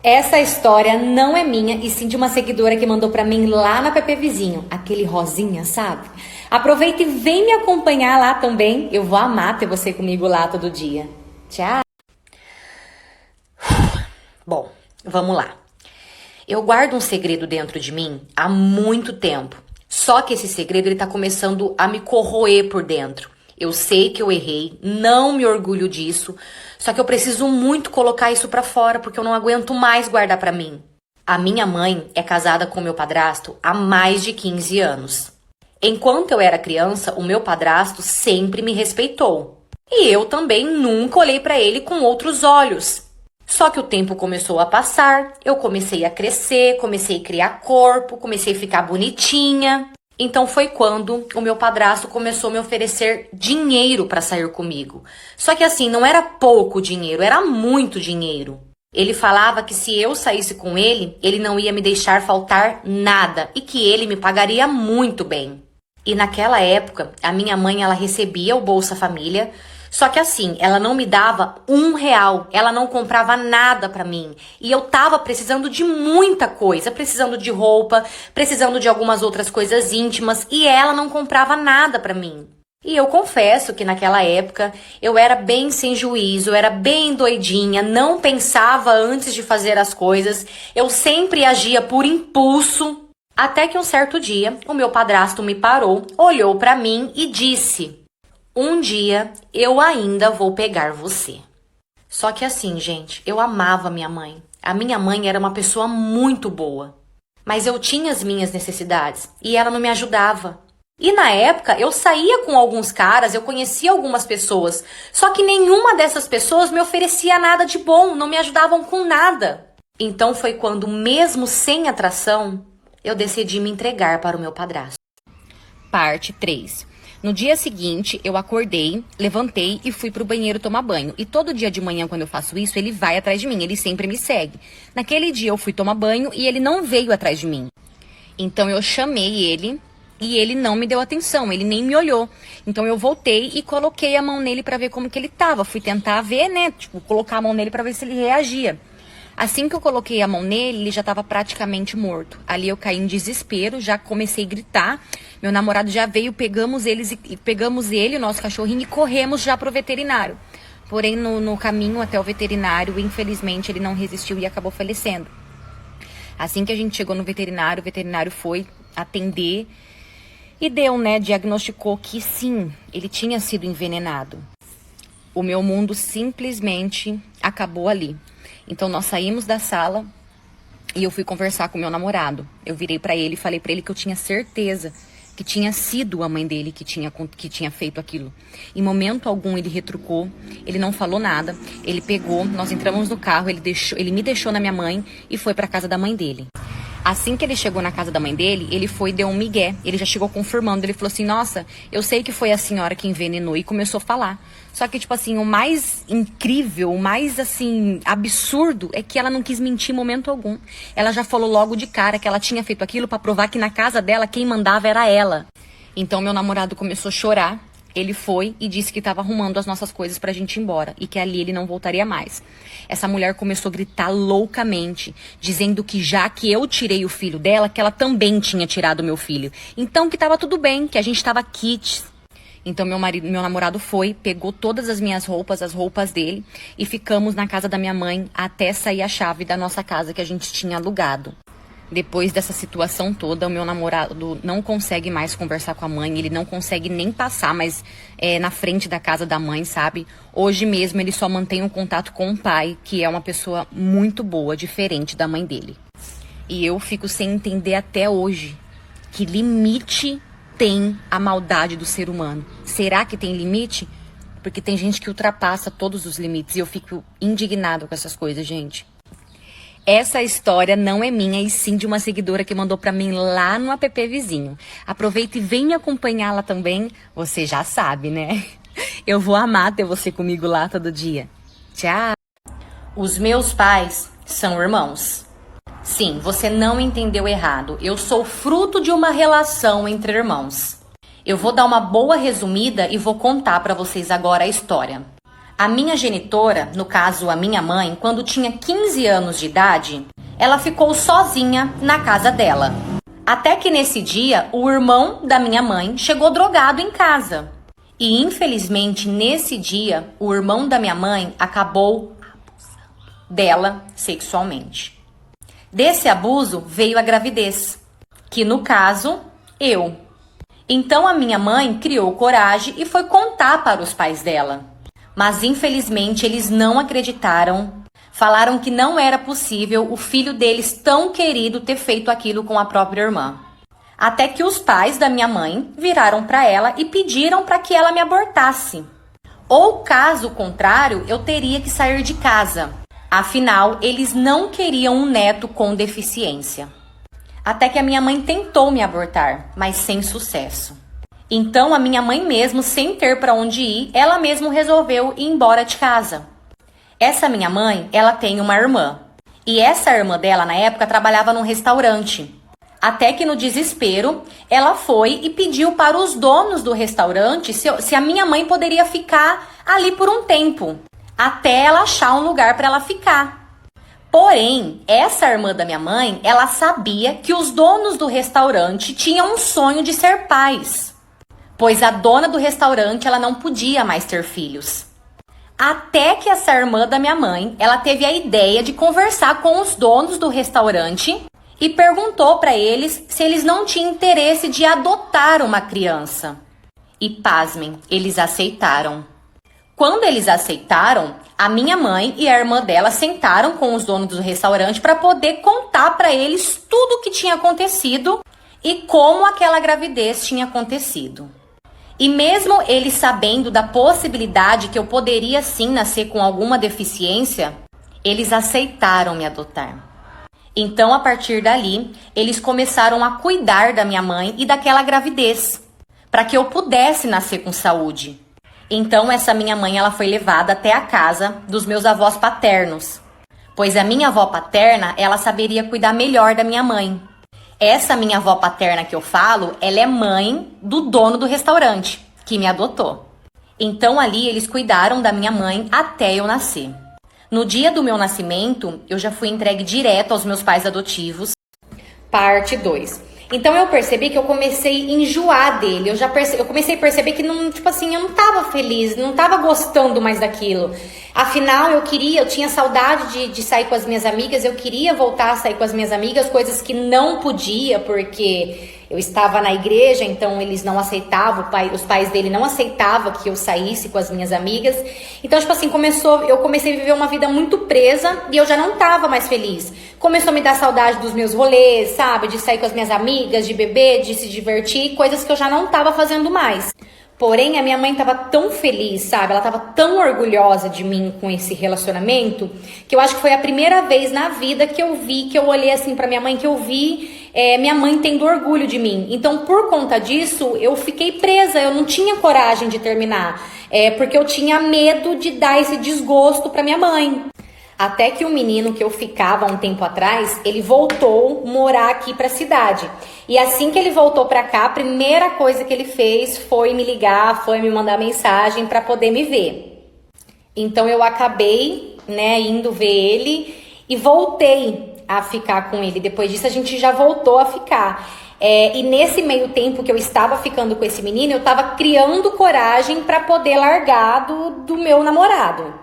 Essa história não é minha, e sim de uma seguidora que mandou pra mim lá na PP Vizinho. Aquele rosinha, sabe? Aproveita e vem me acompanhar lá também. Eu vou amar ter você comigo lá todo dia. Tchau! Bom, vamos lá. Eu guardo um segredo dentro de mim há muito tempo. Só que esse segredo ele tá começando a me corroer por dentro. Eu sei que eu errei, não me orgulho disso, só que eu preciso muito colocar isso pra fora, porque eu não aguento mais guardar pra mim. A minha mãe é casada com meu padrasto há mais de 15 anos. Enquanto eu era criança, o meu padrasto sempre me respeitou. E eu também nunca olhei pra ele com outros olhos. Só que o tempo começou a passar, eu comecei a crescer, comecei a criar corpo, comecei a ficar bonitinha. Então foi quando o meu padrasto começou a me oferecer dinheiro para sair comigo. Só que assim, não era pouco dinheiro, era muito dinheiro. Ele falava que se eu saísse com ele, ele não ia me deixar faltar nada e que ele me pagaria muito bem. E naquela época, a minha mãe ela recebia o Bolsa Família, só que assim, ela não me dava R$1, ela não comprava nada pra mim. E eu tava precisando de muita coisa, precisando de roupa, precisando de algumas outras coisas íntimas, e ela não comprava nada pra mim. E eu confesso que naquela época eu era bem sem juízo, eu era bem doidinha, não pensava antes de fazer as coisas, eu sempre agia por impulso. Até que um certo dia, o meu padrasto me parou, olhou pra mim e disse... Um dia eu ainda vou pegar você. Só que assim, gente, eu amava minha mãe. A minha mãe era uma pessoa muito boa. Mas eu tinha as minhas necessidades e ela não me ajudava. E na época eu saía com alguns caras, eu conhecia algumas pessoas. Só que nenhuma dessas pessoas me oferecia nada de bom, não me ajudavam com nada. Então foi quando, mesmo sem atração, eu decidi me entregar para o meu padrasto. Parte 3. No dia seguinte, eu acordei, levantei e fui pro banheiro tomar banho. E todo dia de manhã, quando eu faço isso, ele vai atrás de mim, ele sempre me segue. Naquele dia eu fui tomar banho e ele não veio atrás de mim. Então eu chamei ele e ele não me deu atenção, ele nem me olhou. Então eu voltei e coloquei a mão nele pra ver como que ele tava. Fui tentar ver, né, colocar a mão nele pra ver se ele reagia. Assim que eu coloquei a mão nele, ele já estava praticamente morto. Ali eu caí em desespero, já comecei a gritar. Meu namorado já veio, pegamos ele, o nosso cachorrinho, e corremos já pro veterinário. Porém, no caminho até o veterinário, infelizmente, ele não resistiu e acabou falecendo. Assim que a gente chegou no veterinário, o veterinário foi atender e diagnosticou que sim, ele tinha sido envenenado. O meu mundo simplesmente acabou ali. Então nós saímos da sala e eu fui conversar com o meu namorado. Eu virei pra ele e falei pra ele que eu tinha certeza que tinha sido a mãe dele que tinha feito aquilo. Em momento algum ele retrucou, ele não falou nada, ele pegou, nós entramos no carro, ele me deixou na minha mãe e foi pra casa da mãe dele. Assim que ele chegou na casa da mãe dele, ele foi e deu um migué. Ele já chegou confirmando, ele falou assim, nossa, eu sei que foi a senhora que envenenou, e começou a falar. Só que, tipo assim, o mais incrível, o mais, assim, absurdo é que ela não quis mentir em momento algum. Ela já falou logo de cara que ela tinha feito aquilo pra provar que na casa dela quem mandava era ela. Então meu namorado começou a chorar. Ele foi e disse que estava arrumando as nossas coisas pra gente ir embora e que ali ele não voltaria mais. Essa mulher começou a gritar loucamente, dizendo que já que eu tirei o filho dela, que ela também tinha tirado o meu filho. Então que tava tudo bem, que a gente tava kits. Então meu namorado foi, pegou todas as minhas roupas, as roupas dele, e ficamos na casa da minha mãe até sair a chave da nossa casa que a gente tinha alugado. Depois dessa situação toda, o meu namorado não consegue mais conversar com a mãe, ele não consegue nem passar mais na frente da casa da mãe, sabe? Hoje mesmo ele só mantém um contato com o pai, que é uma pessoa muito boa, diferente da mãe dele. E eu fico sem entender até hoje que limite tem a maldade do ser humano. Será que tem limite? Porque tem gente que ultrapassa todos os limites e eu fico indignado com essas coisas, gente. Essa história não é minha, e sim de uma seguidora que mandou pra mim lá no app vizinho. Aproveita e vem me acompanhar lá também. Você já sabe, né? Eu vou amar ter você comigo lá todo dia. Tchau! Os meus pais são irmãos. Sim, você não entendeu errado. Eu sou fruto de uma relação entre irmãos. Eu vou dar uma boa resumida e vou contar pra vocês agora a história. A minha genitora, no caso a minha mãe, quando tinha 15 anos de idade, ela ficou sozinha na casa dela. Até que nesse dia, o irmão da minha mãe chegou drogado em casa. E infelizmente, nesse dia, o irmão da minha mãe acabou abusando dela sexualmente. Desse abuso veio a gravidez, que no caso, eu. Então a minha mãe criou coragem e foi contar para os pais dela. Mas infelizmente eles não acreditaram, falaram que não era possível o filho deles tão querido ter feito aquilo com a própria irmã. Até que os pais da minha mãe viraram para ela e pediram para que ela me abortasse. Ou caso contrário, eu teria que sair de casa. Afinal, eles não queriam um neto com deficiência. Até que a minha mãe tentou me abortar, mas sem sucesso. Então, a minha mãe mesmo, sem ter para onde ir, ela mesmo resolveu ir embora de casa. Essa minha mãe, ela tem uma irmã. E essa irmã dela, na época, trabalhava num restaurante. Até que no desespero, ela foi e pediu para os donos do restaurante se a minha mãe poderia ficar ali por um tempo. Até ela achar um lugar para ela ficar. Porém, essa irmã da minha mãe, ela sabia que os donos do restaurante tinham um sonho de ser pais. Pois a dona do restaurante, ela não podia mais ter filhos. Até que essa irmã da minha mãe, ela teve a ideia de conversar com os donos do restaurante e perguntou para eles se eles não tinham interesse de adotar uma criança. E pasmem, eles aceitaram. Quando eles aceitaram, a minha mãe e a irmã dela sentaram com os donos do restaurante para poder contar para eles tudo o que tinha acontecido e como aquela gravidez tinha acontecido. E mesmo eles sabendo da possibilidade que eu poderia sim nascer com alguma deficiência, eles aceitaram me adotar. Então, a partir dali, eles começaram a cuidar da minha mãe e daquela gravidez, para que eu pudesse nascer com saúde. Então, essa minha mãe, ela foi levada até a casa dos meus avós paternos, pois a minha avó paterna, ela saberia cuidar melhor da minha mãe. Essa minha avó paterna que eu falo, ela é mãe do dono do restaurante, que me adotou. Então ali eles cuidaram da minha mãe até eu nascer. No dia do meu nascimento, eu já fui entregue direto aos meus pais adotivos. Parte 2. Então eu percebi que eu comecei a enjoar dele. Eu comecei a perceber que não, tipo assim, eu não tava feliz, não tava gostando mais daquilo. Afinal, eu tinha saudade de sair com as minhas amigas, eu queria voltar a sair com as minhas amigas, coisas que não podia, porque eu estava na igreja, então eles não aceitavam, os pais dele não aceitavam que eu saísse com as minhas amigas. Então, tipo assim, eu comecei a viver uma vida muito presa e eu já não tava mais feliz. Começou a me dar saudade dos meus rolês, sabe? De sair com as minhas amigas, de beber, de se divertir, coisas que eu já não tava fazendo mais. Porém, a minha mãe tava tão feliz, sabe? Ela tava tão orgulhosa de mim com esse relacionamento, que eu acho que foi a primeira vez na vida que eu olhei assim pra minha mãe, que eu vi minha mãe tendo orgulho de mim. Então, por conta disso, eu fiquei presa, eu não tinha coragem de terminar, porque eu tinha medo de dar esse desgosto pra minha mãe. Até que o menino que eu ficava há um tempo atrás, ele voltou morar aqui pra cidade. E assim que ele voltou pra cá, a primeira coisa que ele fez foi me ligar, foi me mandar mensagem pra poder me ver. Então eu acabei, indo ver ele e voltei a ficar com ele. Depois disso a gente já voltou a ficar. E nesse meio tempo que eu estava ficando com esse menino, eu estava criando coragem pra poder largar do meu namorado.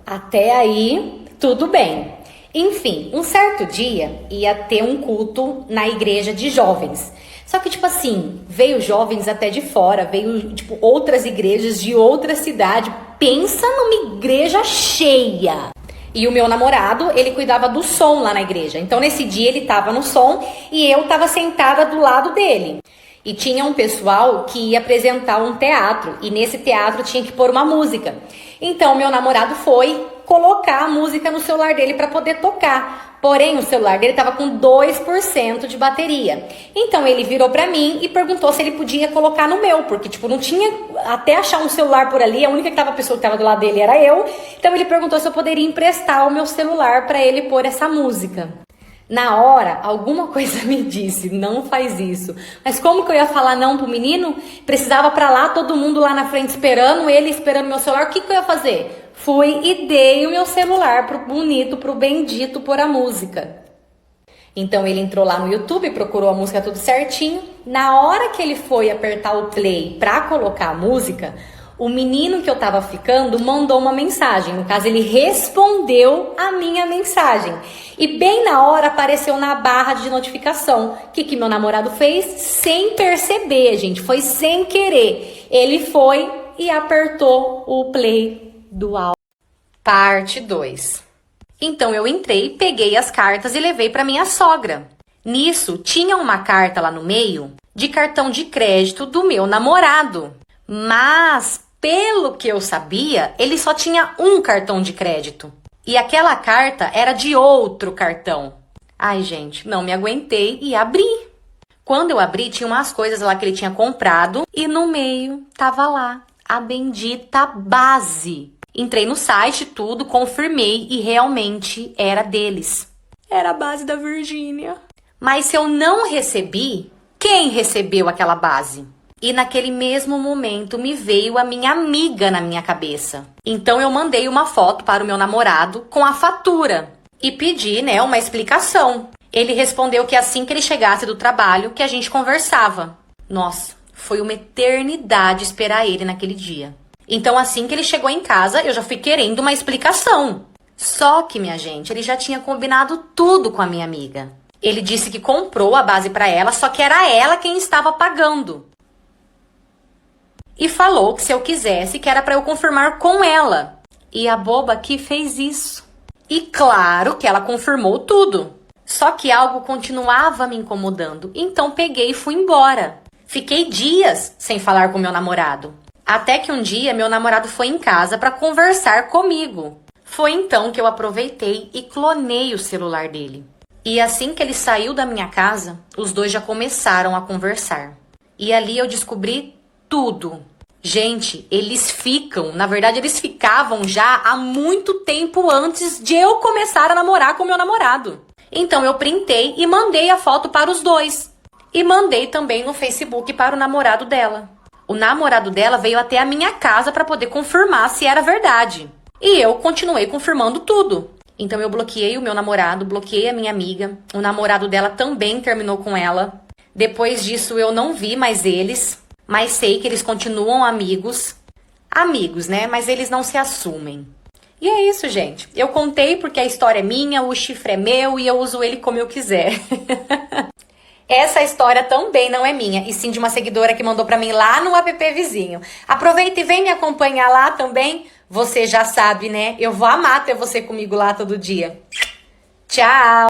Até aí, tudo bem. Enfim, um certo dia ia ter um culto na igreja de jovens. Só que, tipo assim, veio jovens até de fora, veio, tipo, outras igrejas de outra cidade. Pensa numa igreja cheia. E o meu namorado, ele cuidava do som lá na igreja. Então, nesse dia, ele tava no som e eu tava sentada do lado dele. E tinha um pessoal que ia apresentar um teatro. E nesse teatro tinha que pôr uma música. Então, meu namorado foi colocar a música no celular dele para poder tocar. Porém, o celular dele estava com 2% de bateria. Então, ele virou para mim e perguntou se ele podia colocar no meu. Porque, tipo, não tinha... Até achar um celular por ali, a pessoa que estava do lado dele era eu. Então, ele perguntou se eu poderia emprestar o meu celular para ele pôr essa música. Na hora, alguma coisa me disse, não faz isso. Mas como que eu ia falar não pro menino? Precisava pra lá, todo mundo lá na frente esperando, ele esperando meu celular. O que eu ia fazer? Fui e dei o meu celular pro bonito, pro bendito, pôr a música. Então ele entrou lá no YouTube, procurou a música tudo certinho. Na hora que ele foi apertar o play pra colocar a música, o menino que eu tava ficando mandou uma mensagem. No caso, ele respondeu a minha mensagem. E bem na hora apareceu na barra de notificação. O que meu namorado fez? Sem perceber, gente. Foi sem querer. Ele foi e apertou o play do áudio. Parte 2. Então eu entrei, peguei as cartas e levei para minha sogra. Nisso, tinha uma carta lá no meio de cartão de crédito do meu namorado. Mas, pelo que eu sabia, ele só tinha um cartão de crédito. E aquela carta era de outro cartão. Ai, gente, não me aguentei e abri. Quando eu abri, tinha umas coisas lá que ele tinha comprado e no meio tava lá a bendita base. Entrei no site, tudo, confirmei e realmente era deles. Era a base da Virgínia. Mas se eu não recebi, quem recebeu aquela base? E naquele mesmo momento me veio a minha amiga na minha cabeça. Então eu mandei uma foto para o meu namorado com a fatura e pedi, uma explicação. Ele respondeu que assim que ele chegasse do trabalho, que a gente conversava. Nossa, foi uma eternidade esperar ele naquele dia. Então assim que ele chegou em casa, eu já fui querendo uma explicação. Só que, minha gente, ele já tinha combinado tudo com a minha amiga. Ele disse que comprou a base para ela, só que era ela quem estava pagando. E falou que se eu quisesse, que era para eu confirmar com ela. E a boba aqui fez isso. E claro que ela confirmou tudo. Só que algo continuava me incomodando. Então peguei e fui embora. Fiquei dias sem falar com meu namorado. Até que um dia meu namorado foi em casa para conversar comigo. Foi então que eu aproveitei e clonei o celular dele. E assim que ele saiu da minha casa, os dois já começaram a conversar. E ali eu descobri tudo. Gente, eles ficavam já há muito tempo antes de eu começar a namorar com meu namorado. Então eu printei e mandei a foto para os dois. E mandei também no Facebook para o namorado dela. O namorado dela veio até a minha casa para poder confirmar se era verdade. E eu continuei confirmando tudo. Então eu bloqueei o meu namorado, bloqueei a minha amiga. O namorado dela também terminou com ela. Depois disso eu não vi mais eles. Mas sei que eles continuam amigos. Amigos, Mas eles não se assumem. E é isso, gente. Eu contei porque a história é minha, o chifre é meu e eu uso ele como eu quiser. Essa história também não é minha, e sim de uma seguidora que mandou pra mim lá no app vizinho. Aproveita e vem me acompanhar lá também. Você já sabe, né? Eu vou amar ter você comigo lá todo dia. Tchau!